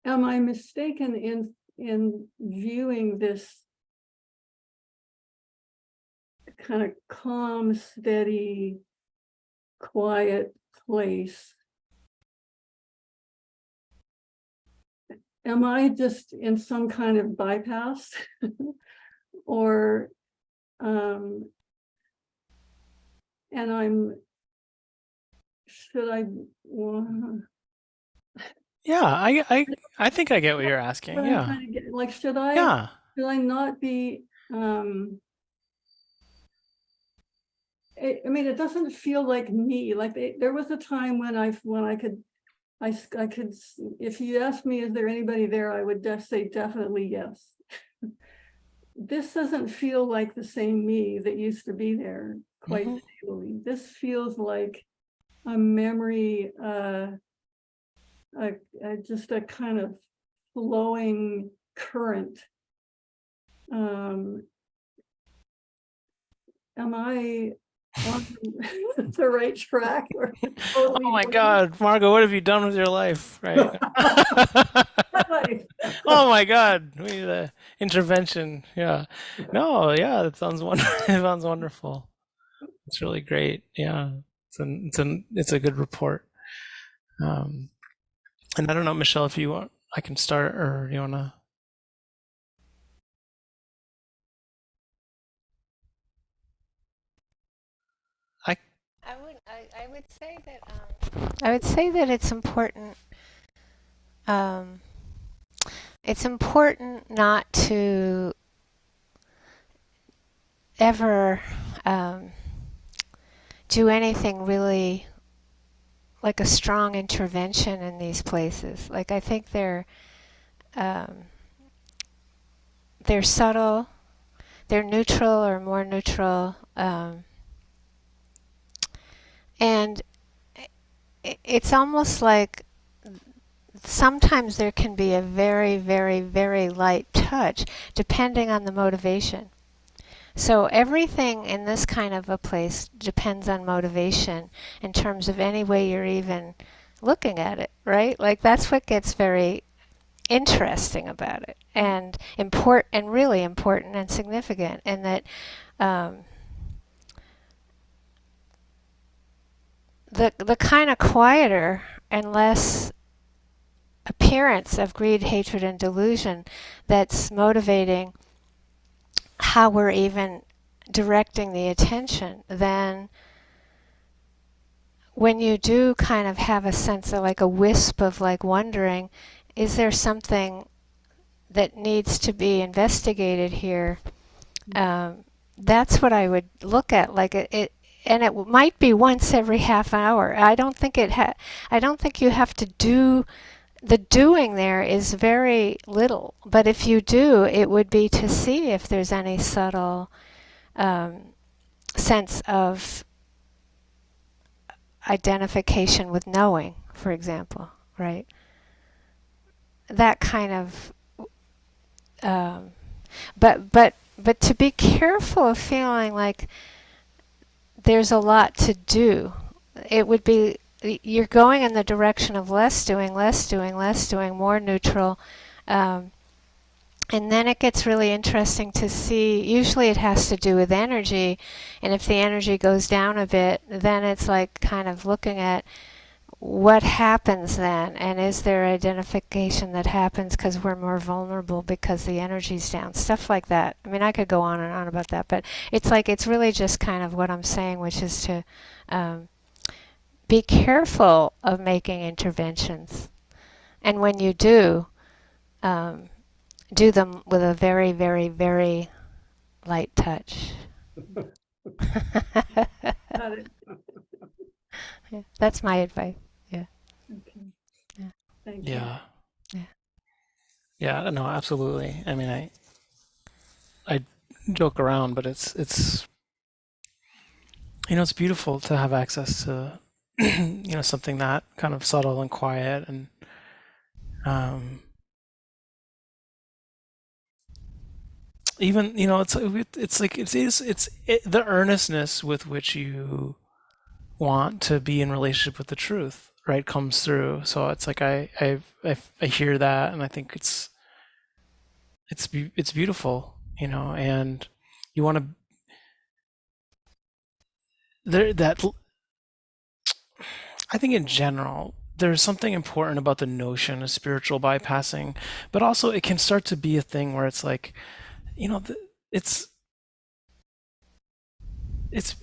Speaker 4: I mistaken in viewing this kind of calm, steady, quiet place? Am I just in some kind of bypass? Or and should I
Speaker 1: Yeah, I think I get what you're asking.
Speaker 4: what I'm
Speaker 1: Yeah.
Speaker 4: trying to get, like, should
Speaker 1: Yeah.
Speaker 4: I not be I mean, it doesn't feel like me. Like there was a time when I could, if you asked me, is there anybody there, I would just say definitely yes. This doesn't feel like the same me that used to be there quite stably. This feels like a memory, just a kind of flowing current. Am I on the right track or
Speaker 1: Oh
Speaker 4: totally
Speaker 1: my
Speaker 4: wrong?
Speaker 1: God, Margot, what have you done with your life? Right.
Speaker 4: Like,
Speaker 1: Oh my God, we need a intervention. Yeah. No, yeah, that sounds wonderful. It sounds wonderful. It's really great. Yeah. It's a good report. Um, and I don't know, Michelle, if you want, I can start, or you wanna. I
Speaker 2: I would say that I would say that um, it's important not to ever do anything really like a strong intervention in these places. Like I think um, they're subtle, they're neutral or more neutral, and it's almost like sometimes there can be a very, very, very light touch depending on the motivation. So everything in this kind of a place depends on motivation in terms of any way you're even looking at it, right? Like that's what gets very interesting about it, and really important and significant, and that um, the kind of quieter and less appearance of greed, hatred, and delusion that's motivating how we're even directing the attention, then when you do kind of have a sense of like a wisp of like wondering, is there something that needs to be investigated here? That's what I would look at. Like and it might be once every half hour. I don't think I don't think you have to do. The doing there is very little, but if you do, it would be to see if there's any subtle sense of identification with knowing, for example, right? That kind of, um, but to be careful of feeling like there's a lot to do. It would be you're going in the direction of less doing, less doing, less doing, more neutral. Um, And then it gets really interesting to see, usually it has to do with energy, and if the energy goes down a bit, then it's like kind of looking at what happens then, and is there identification that happens because we're more vulnerable because the energy's down, stuff like that. I mean, I could go on and on about that, but it's like, it's really just kind of what I'm saying, which is to be careful of making interventions. And when you um, do them with a very, very, very light touch.
Speaker 4: got it.
Speaker 2: Yeah, that's my advice. Yeah.
Speaker 4: Okay.
Speaker 2: Yeah.
Speaker 4: Thank you.
Speaker 1: Yeah.
Speaker 2: Yeah.
Speaker 1: Yeah, no, absolutely. I mean, I joke around, but it's It's beautiful to have access to, something that kind of subtle and quiet, and um, even, it's like the earnestness with which you want to be in relationship with the truth, right, comes through. So it's like I hear that, and I think it's beautiful, and you want to there that I think in general there's something important about the notion of spiritual bypassing, but also it can start to be a thing where it's like, you know, it's it's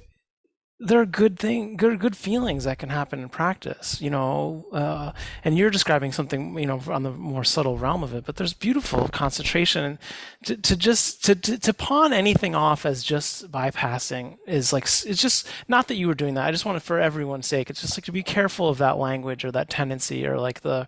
Speaker 1: there are good feelings that can happen in practice, and you're describing something, on the more subtle realm of it, but there's beautiful concentration, and to pawn anything off as just bypassing is like, it's just not that you were doing that. I just want to, for everyone's sake, it's just like to be careful of that language or that tendency, or like the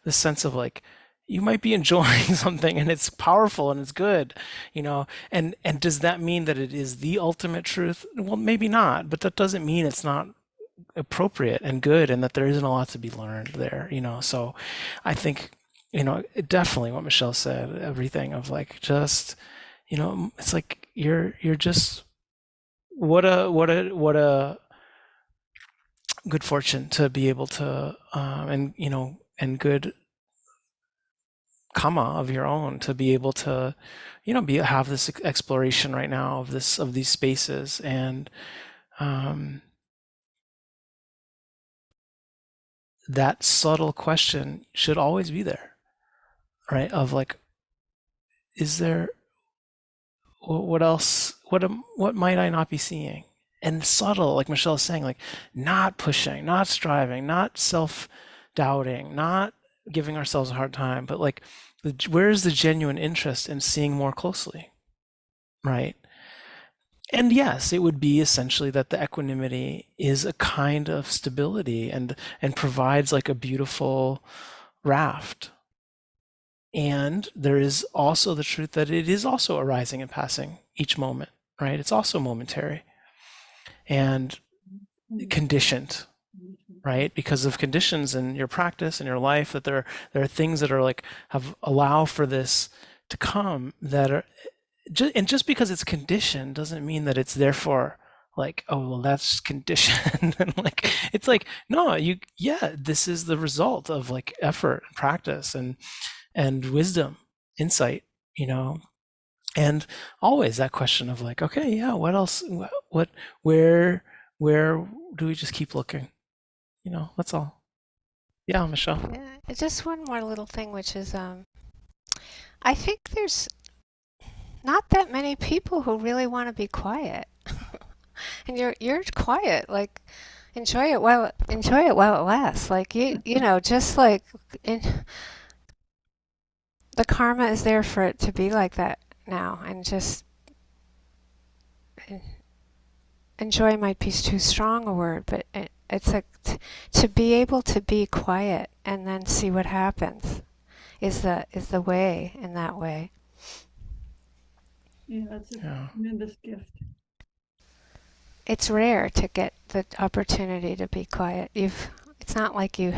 Speaker 1: sense of like, you might be enjoying something and it's powerful and it's good, and does that mean that it is the ultimate truth? Well, maybe not, but that doesn't mean it's not appropriate and good, and that there isn't a lot to be learned there, so I think, definitely what Michelle said, everything of like, just, it's like you're just, what a good fortune to be able to, and good karma of your own to be able to, have this exploration right now of these spaces, and um, that subtle question should always be there, right? Of like, is there, what else? What might I not be seeing? And subtle, like Michelle is saying, like, not pushing, not striving, not self-doubting, not giving ourselves a hard time, but like, where's the genuine interest in seeing more closely, right? And yes, it would be essentially that the equanimity is a kind of stability, and provides like a beautiful raft. And there is also the truth that it is also arising and passing each moment, right? It's also momentary and conditioned, right? Because of conditions in your practice and your life, that there are things that are like, have allow for this to come, that are and just because it's conditioned doesn't mean that it's therefore like, oh well, that's conditioned. And like, it's like, no, yeah, this is the result of like effort and practice, and wisdom, insight, you know and always that question of like, okay, yeah, what else, what where do we just keep looking, that's all. Yeah, Michelle.
Speaker 2: Yeah, just one more little thing, which is I think there's not that many people who really want to be quiet. And you're quiet, like enjoy it while it lasts. Like just like in, the karma is there for it to be like that now, and just enjoy might be too strong a word, but it's like to be able to be quiet and then see what happens is the way, in that way.
Speaker 4: Yeah, it's a
Speaker 1: Yeah.
Speaker 4: tremendous gift.
Speaker 2: It's rare to get the opportunity to be quiet. It's not like it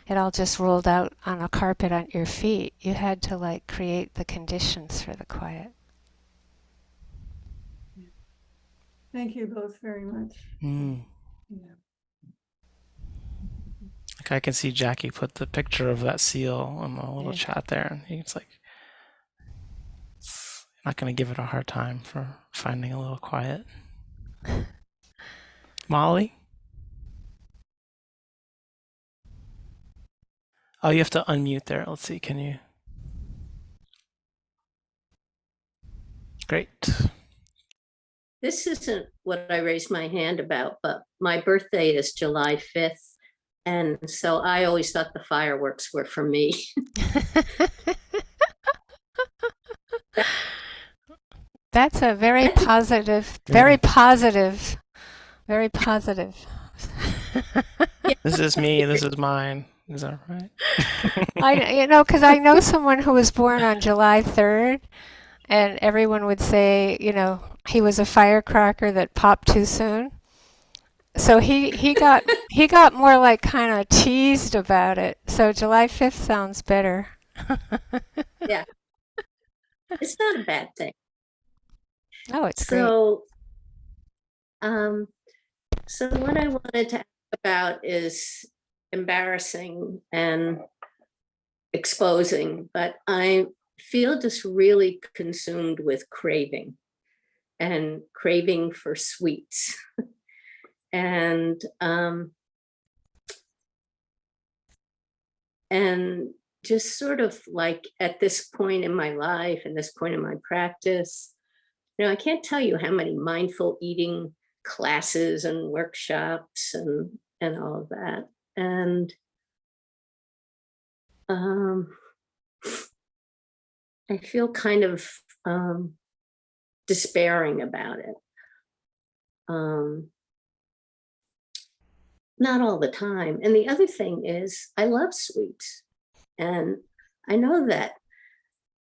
Speaker 2: all just rolled out on a carpet at your feet. You had to like create the conditions for the quiet.
Speaker 4: Thank you both very much. Yeah.
Speaker 1: Like, I can see Jackie put the picture of that seal on the little chat there, and it's like, not going to give it a hard time for finding a little quiet. Molly? Oh, you have to unmute there. Let's see. Can you? Great.
Speaker 5: This isn't what I raised my hand about, but my birthday is July 5th. And so I always thought the fireworks were for me.
Speaker 2: That's a very positive, very positive, very positive.
Speaker 1: This is me. This is mine. Is that right?
Speaker 2: Because I know someone who was born on July 3rd, and everyone would say, he was a firecracker that popped too soon. So he got more like kind of teased about it. So July 5th sounds better.
Speaker 5: Yeah, it's not a bad thing.
Speaker 2: Oh, it's great.
Speaker 5: So, um, so what I wanted to ask about is embarrassing and exposing, but I feel just really consumed with craving and craving for sweets. And and just sort of like at this point in my life and this point in my practice, I can't tell you how many mindful eating classes and workshops and all of that. And um, I feel kind of despairing about it. Um, not all the time. And the other thing is, I love sweets, and I know that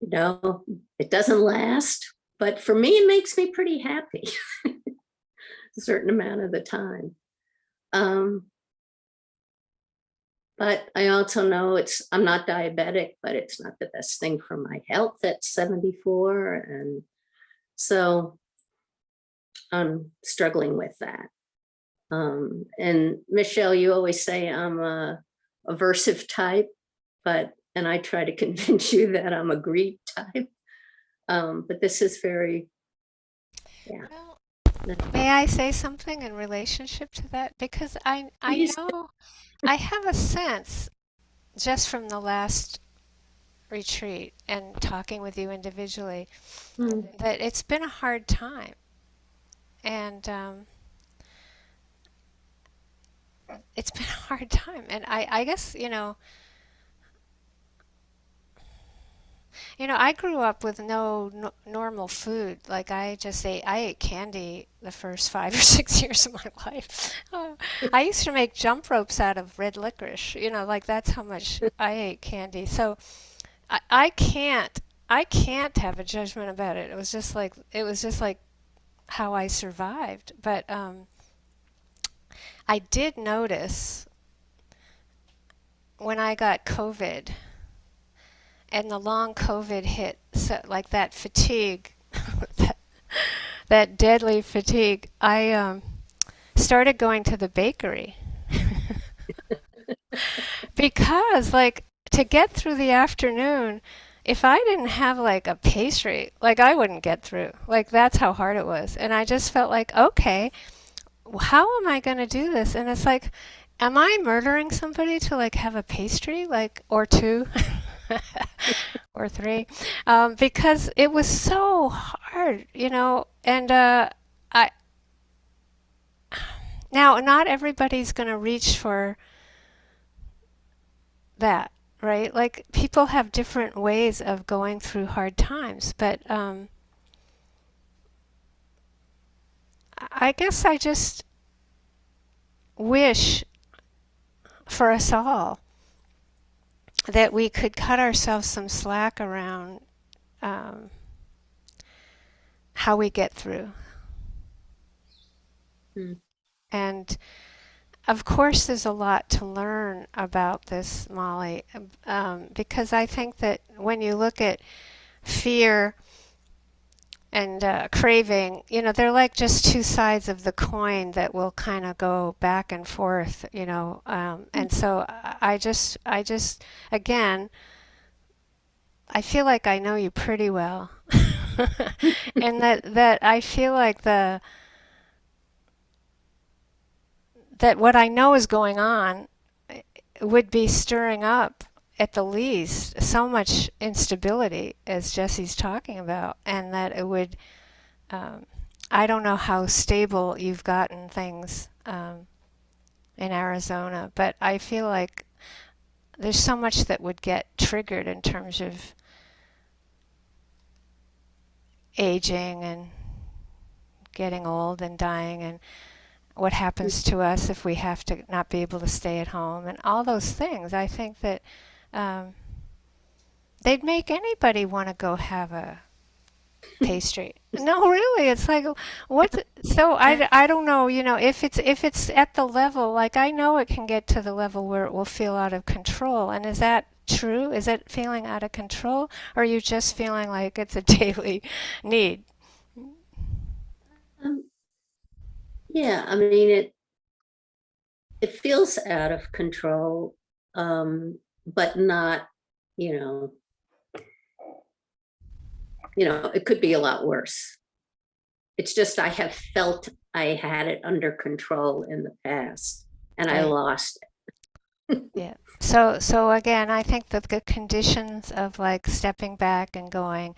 Speaker 5: it doesn't last, but for me, it makes me pretty happy a certain amount of the time. Um, but I also know I'm not diabetic, but it's not the best thing for my health at 74. And so I'm struggling with that. And Michelle, you always say I'm a aversive type, and I try to convince you that I'm a greed type. But this is very, yeah.
Speaker 2: Well, may I say something in relationship to that? Because I
Speaker 5: Please.
Speaker 2: know I have a sense just from the last retreat and talking with you individually
Speaker 5: Mm,
Speaker 2: that it's been a hard time. And it's been a hard time. And I guess, I grew up with no normal food. Like I ate candy the first 5 or 6 years of my life. I used to make jump ropes out of red licorice. Like that's how much I ate candy. So I can't have a judgment about it. It was just like how I survived. But I did notice when I got COVID and the long COVID hit, so like that fatigue, that, that deadly fatigue, I started going to the bakery because, like, to get through the afternoon, if I didn't have like a pastry, like I wouldn't get through. Like that's how hard it was, and I just felt like, okay, how am I going to do this? And it's like, am I murdering somebody to like have a pastry, like or two? Or three, because it was so hard, And I now not everybody's going to reach for that, right? Like people have different ways of going through hard times, but I guess I just wish for us all that we could cut ourselves some slack around um, how we get through.
Speaker 5: mm,
Speaker 2: And of course, there's a lot to learn about this, Molly, because I think that when you look at fear and craving, they're like just two sides of the coin that will kind of go back and forth, and so again, I feel like I know you pretty well, and that I feel like that what I know is going on would be stirring up at the least so much instability as Jesse's talking about, and that it would. Um, I don't know how stable you've gotten things in Arizona, but I feel like there's so much that would get triggered in terms of aging and getting old and dying and what happens to us if we have to not be able to stay at home and all those things. I think that um, they'd make anybody want to go have pastry. No, really, it's like what? So I don't know. If it's at the level, like I know it can get to the level where it will feel out of control. And is that true? Is it feeling out of control, or are you just feeling like it's a daily need?
Speaker 5: Um, yeah, I mean it feels out of control, but not, you know, it could be a lot worse. It's just I have felt I had it under control in the past and I
Speaker 2: Right.
Speaker 5: lost
Speaker 2: Yeah. So again, I think that the conditions of like stepping back and going,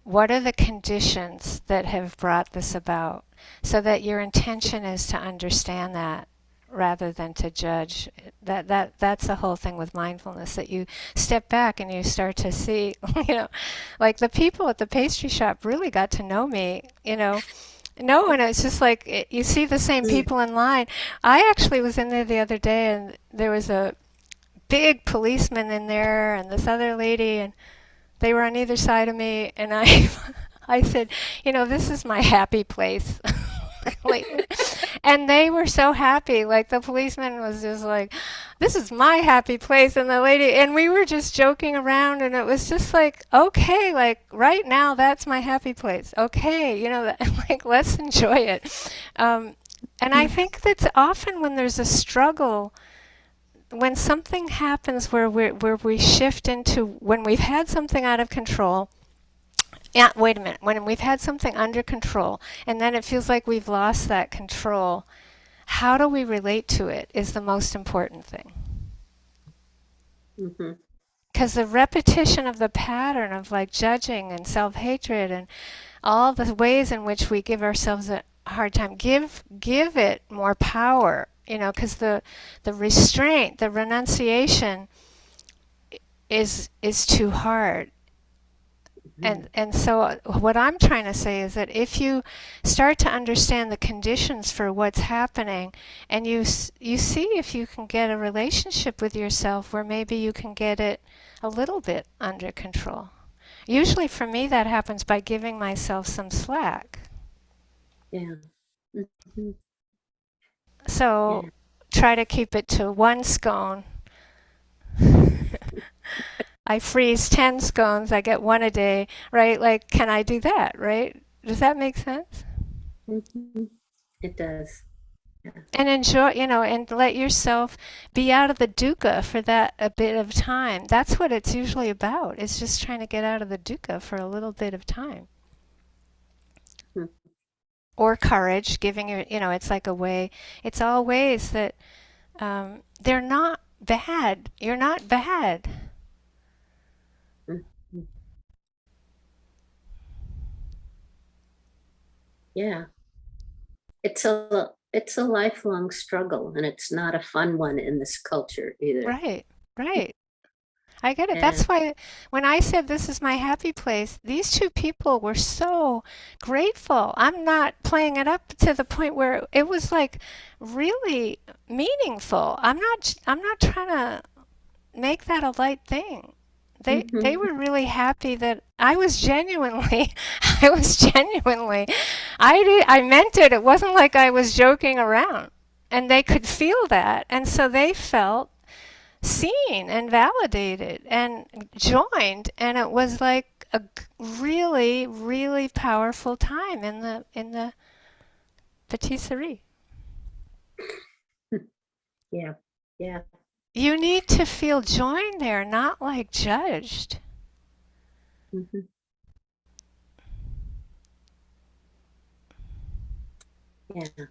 Speaker 2: what are the conditions that have brought this about? So that your intention is to understand that rather than to judge. That's the whole thing with mindfulness, that you step back and you start to see, like the people at the pastry shop really got to know me, No, and it's just like you see the same
Speaker 5: it.
Speaker 2: people in line. I actually was in there the other day, and there was a big policeman in there, and this other lady, and they were on either side of me, and I, I said, this is my happy place. Like, and they were so happy. Like the policeman was just like, "This is my happy place," and the lady, and we were just joking around, and it was just like, okay, like right now, that's my happy place. Okay, like let's enjoy it. And I think that's often when there's a struggle, when something happens where we shift into when we've had something out of control. Yeah, wait a minute. When we've had something under control and then it feels like we've lost that control, how do we relate to it is the most important thing.
Speaker 5: Mhm.
Speaker 2: Because the repetition of the pattern of like judging and self-hatred and all the ways in which we give ourselves a hard time, give it more power, because the restraint, the renunciation is too hard. And so what I'm trying to say is that if you start to understand the conditions for what's happening, and you see if you can get a relationship with yourself where maybe you can get it a little bit under control. Usually for me that happens by giving myself some slack.
Speaker 5: Yeah. Mhm.
Speaker 2: So
Speaker 5: Yeah.
Speaker 2: try to keep it to one scone. I freeze 10 scones, I get one a day, right? Like, can I do that, right? Does that make sense?
Speaker 5: Mhm. It does. Yeah.
Speaker 2: And enjoy, and let yourself be out of the dukkha for that a bit of time. That's what it's usually about. It's just trying to get out of the dukkha for a little bit of time.
Speaker 5: Mm.
Speaker 2: Or courage, giving your, it's like a way, it's all ways that they're not bad. You're not bad.
Speaker 5: Mhm. Yeah. It's a lifelong struggle and it's not a fun one in this culture either.
Speaker 2: Right, right. I get it.
Speaker 5: And
Speaker 2: That's why when I said this is my happy place, these two people were so grateful. I'm not playing it up to the point where it was like really meaningful. I'm not trying to make that a light thing. They
Speaker 5: Mhm.
Speaker 2: were really happy that I was genuinely I was genuinely I meant it. It wasn't like I was joking around. And they could feel that. And so they felt seen and validated and joined, and it was like a really really powerful time in the patisserie.
Speaker 5: Yeah. Yeah.
Speaker 2: You need to feel joined there, not like judged.
Speaker 5: Mhm. Yeah.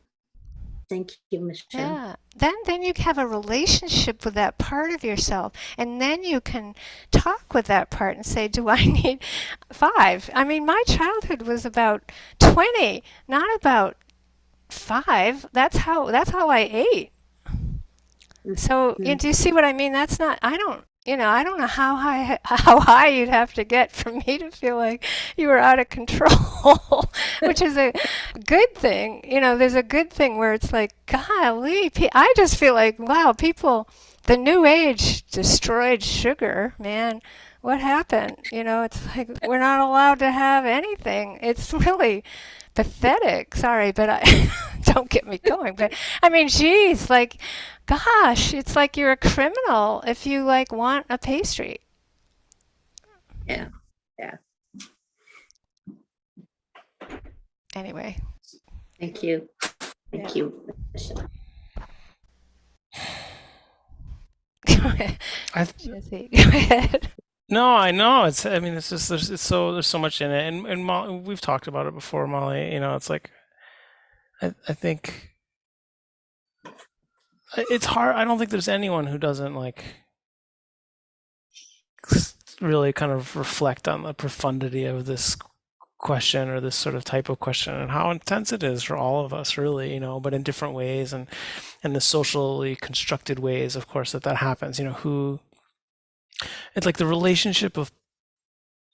Speaker 5: Thank you, Michelle.
Speaker 2: Yeah, then you have a relationship with that part of yourself, and then you can talk with that part and say, do I need 5? I mean, my childhood was about 20, not about 5. That's how I ate. So,
Speaker 5: Mhm.
Speaker 2: do you see what I mean? That's not, I don't know how high you'd have to get for me to feel like you were out of control, which is a good thing. There's a good thing where it's like, golly, I just feel like, wow, people the New Age destroyed sugar, man. What happened? You know, it's like we're not allowed to have anything. It's really pathetic. Sorry, but I don't get me going. But I mean, geez, like, gosh, it's like you're a criminal if you like want a pastry.
Speaker 5: Yeah. Yeah.
Speaker 2: Anyway,
Speaker 5: Thank you.
Speaker 2: yeah.
Speaker 5: Thank you. Michele.
Speaker 2: Go ahead,
Speaker 1: I
Speaker 2: Jesse. Go ahead.
Speaker 1: No, I know. I mean, it's just there's so much in it, and Molly, we've talked about it before, Molly. You know, it's like I think it's hard. I don't think there's anyone who doesn't like really kind of reflect on the profundity of this question or this sort of type of question and how intense it is for all of us, really, you know, but in different ways and the socially constructed ways, of course, that happens. You know, who it's like the relationship of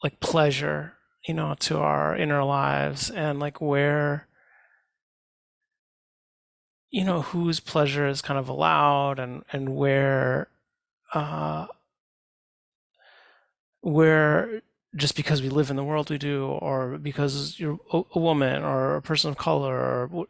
Speaker 1: like pleasure, you know, to our inner lives and like where, you know, whose pleasure is kind of allowed and uh where just because we live in the world we do, or because you're a woman or a person of color or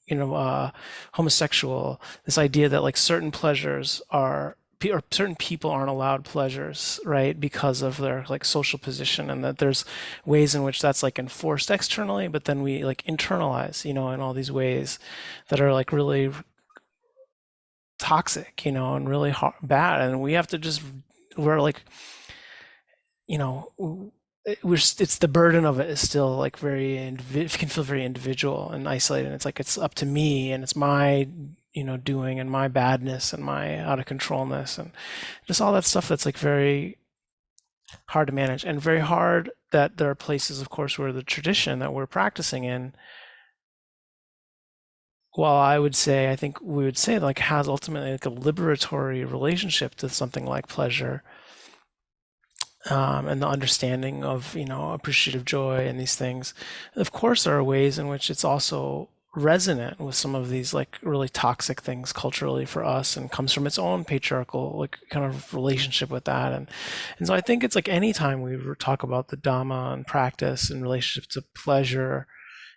Speaker 1: you know, homosexual, this idea that like certain pleasures are or certain people aren't allowed pleasures, right, because of their like social position, and that there's ways in which that's like enforced externally, but then we like internalize, you know, in all these ways that are like really toxic, you know, and really bad, and we have to just we're like, you know, it's the burden of it is still like very it can feel very individual and isolated. It's like it's up to me and it's my, you know, doing and my badness and my out of controlness and just all that stuff that's like very hard to manage, and very hard that there are places, of course, where the tradition that we're practicing in, well, I think we would say like has ultimately like a liberatory relationship to something like pleasure, and the understanding of, you know, appreciative joy and these things. Of course, there are ways in which it's also resonant with some of these like really toxic things culturally for us, and comes from its own patriarchal like kind of relationship with that. And so I think it's like anytime we talk about the Dhamma and practice in relationship to pleasure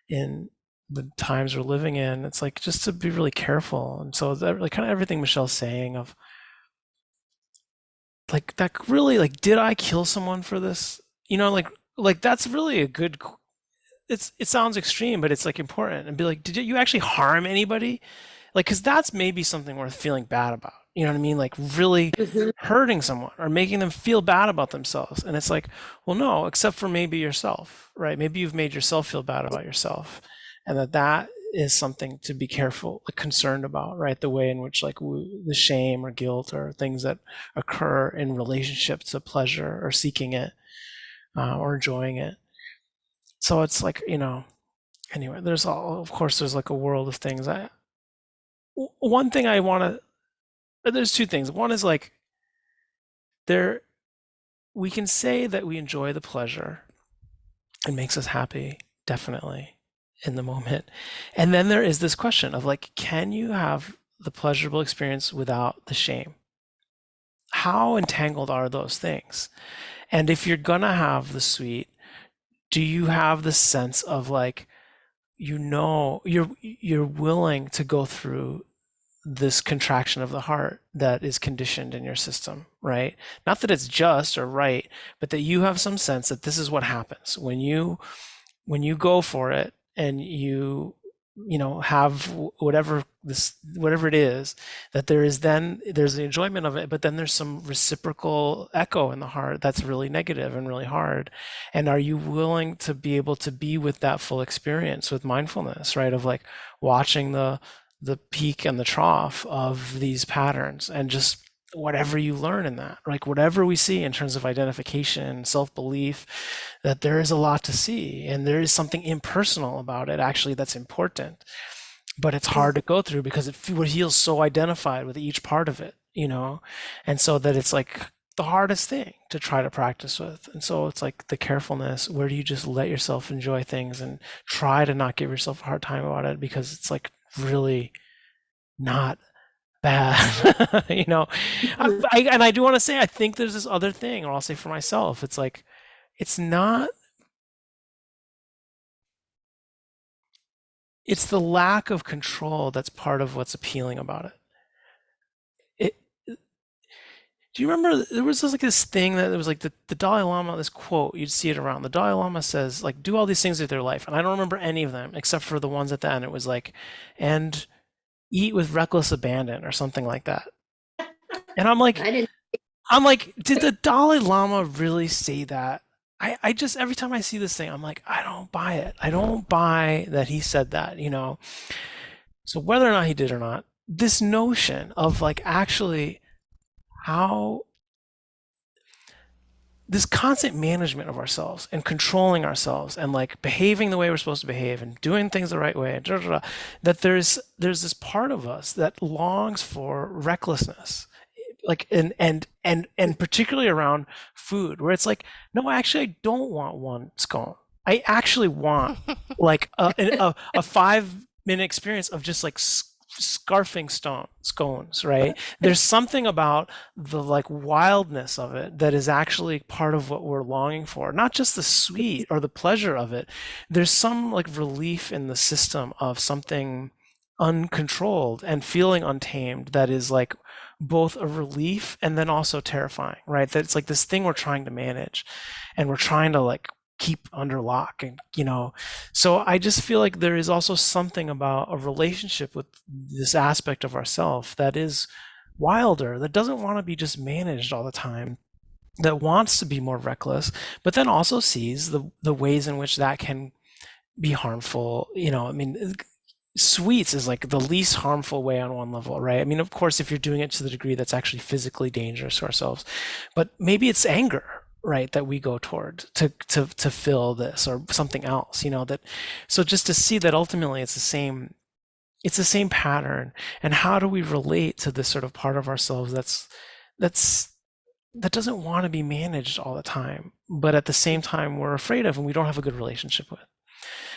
Speaker 1: in the times we're living in, it's like just to be really careful. And so that like kind of everything Michelle's saying of like that really like, did I kill someone for this? You know, like that's really a good it sounds extreme, but it's like important, and be like, did you actually harm anybody? Like, because that's maybe something worth feeling bad about. You know what I mean? Like really
Speaker 5: Mhm.
Speaker 1: hurting someone or making them feel bad about themselves. And it's like, well, no, except for maybe yourself, right? Maybe you've made yourself feel bad about yourself, and that is something to be careful, like, concerned about, right? The way in which like the shame or guilt or things that occur in relationship to pleasure or seeking it, or enjoying it. So it's like, you know, anyway, there's all, of course, there's like a world of things. One thing I want to, there's two things. One is like, there, we can say that we enjoy the pleasure. It makes us happy, definitely, in the moment. And then there is this question of like, can you have the pleasurable experience without the shame? How entangled are those things? And if you're gonna have the sweet, do you have the sense of like, you know, you're willing to go through this contraction of the heart that is conditioned in your system, right? Not that it's just or right, but that you have some sense that this is what happens when you go for it, and you know, have whatever it is, that there's the enjoyment of it, but then there's some reciprocal echo in the heart that's really negative and really hard. And are you willing to be able to be with that full experience with mindfulness, right? Of like watching the peak and the trough of these patterns, and just whatever you learn in that, like whatever we see in terms of identification, self-belief, that there is a lot to see, and there is something impersonal about it actually that's important, but it's hard to go through because it feels so identified with each part of it, you know, and so that it's like the hardest thing to try to practice with. And so it's like the carefulness, where do you just let yourself enjoy things and try to not give yourself a hard time about it, because it's like really not bad. You know, and I do want to say, I think there's this other thing, or I'll say for myself, it's like, it's not, it's the lack of control that's part of what's appealing about it. It, do you remember there was like this thing that it was like the Dalai Lama, this quote, you'd see it around. The Dalai Lama says, like, do all these things with your life. And I don't remember any of them except for the ones at the end. It was like, and eat with reckless abandon or something like that. And
Speaker 5: I didn't.
Speaker 1: I'm like, did the Dalai Lama really say that? I just, every time I see this thing, I'm like, I don't buy it. I don't buy that he said that, you know? So whether or not he did or not, this notion of like actually how this constant management of ourselves and controlling ourselves and like behaving the way we're supposed to behave and doing things the right way, that there's this part of us that longs for recklessness, like and particularly around food, where it's like, no, actually I don't want one scone. I actually want like a 5 minute experience of just like scarfing scones, right? There's something about the like wildness of it that is actually part of what we're longing for, not just the sweet or the pleasure of it. There's some like relief in the system of something uncontrolled and feeling untamed that is like both a relief and then also terrifying, right? That it's like this thing we're trying to manage and we're trying to like keep under lock, and you know, so I just feel like there is also something about a relationship with this aspect of ourself that is wilder, that doesn't want to be just managed all the time, that wants to be more reckless, but then also sees the ways in which that can be harmful. You know, I mean, sweets is like the least harmful way on one level, right? I mean, of course, if you're doing it to the degree that's actually physically dangerous to ourselves, but maybe it's anger, right, that we go toward to fill this or something else, you know, that, so just to see that ultimately it's the same pattern. And how do we relate to this sort of part of ourselves that's that doesn't want to be managed all the time, but at the same time we're afraid of and we don't have a good relationship with.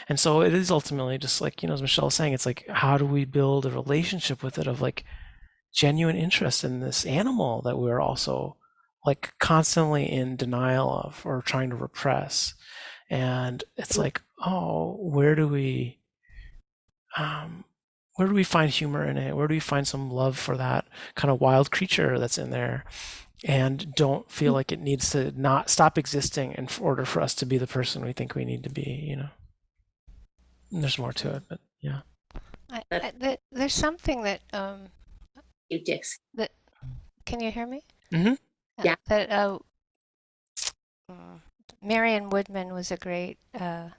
Speaker 1: And so it is ultimately just like, you know, as Michelle was saying, it's like, how do we build a relationship with it of like genuine interest in this animal that we're also like constantly in denial of or trying to repress? And it's like, oh, where do we find humor in it? Where do we find some love for that kind of wild creature that's in there? And don't feel like it needs to not stop existing in order for us to be the person we think we need to be, you know? And there's more to it, but yeah.
Speaker 2: There's something that
Speaker 5: You, Dix.
Speaker 2: that can you hear me?
Speaker 1: Mm-hmm.
Speaker 5: Yeah.
Speaker 2: That Marion Woodman was a great
Speaker 5: Yeah.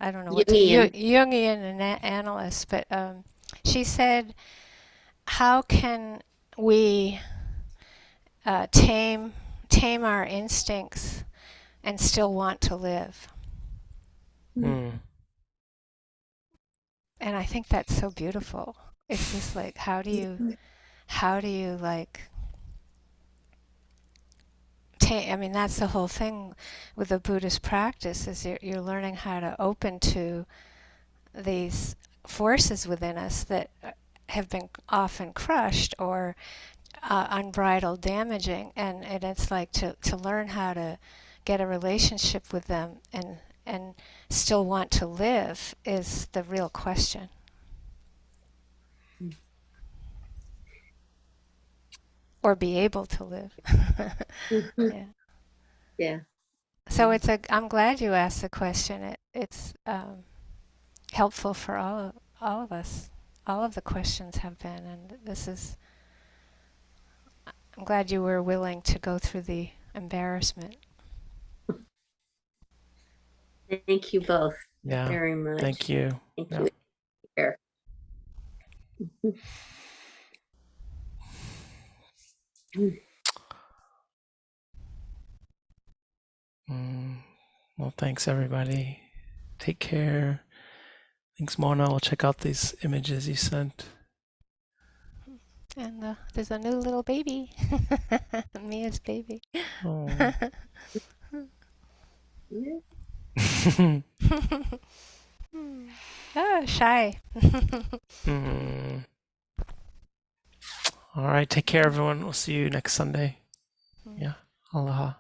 Speaker 2: I don't know what
Speaker 5: Jungian.
Speaker 2: Jungian analyst, but she said, how can we tame our instincts and still want to live?
Speaker 1: Mm.
Speaker 2: And I think that's so beautiful. It's just like, how do you like I mean, that's the whole thing with the Buddhist practice, is you're learning how to open to these forces within us that have been often crushed or unbridled damaging, and it's like to learn how to get a relationship with them and still want to live is the real question. Or be able to live. Yeah.
Speaker 5: Yeah.
Speaker 2: So I'm glad you asked the question. It's helpful for all of us. All of the questions have been, and I'm glad you were willing to go through the embarrassment.
Speaker 5: Thank you both
Speaker 1: Yeah.
Speaker 5: very much.
Speaker 1: Thank you.
Speaker 5: Thank
Speaker 1: Yeah.
Speaker 5: you. Here.
Speaker 1: Well, thanks everybody. Take care. Thanks, Mona. We'll check out these images you sent.
Speaker 2: And there's a new little baby, Mia's baby.
Speaker 1: Oh.
Speaker 5: Yeah.
Speaker 2: Ah, shy.
Speaker 1: Mm. All right. Take care, everyone. We'll see you next Sunday. Yeah. Aloha.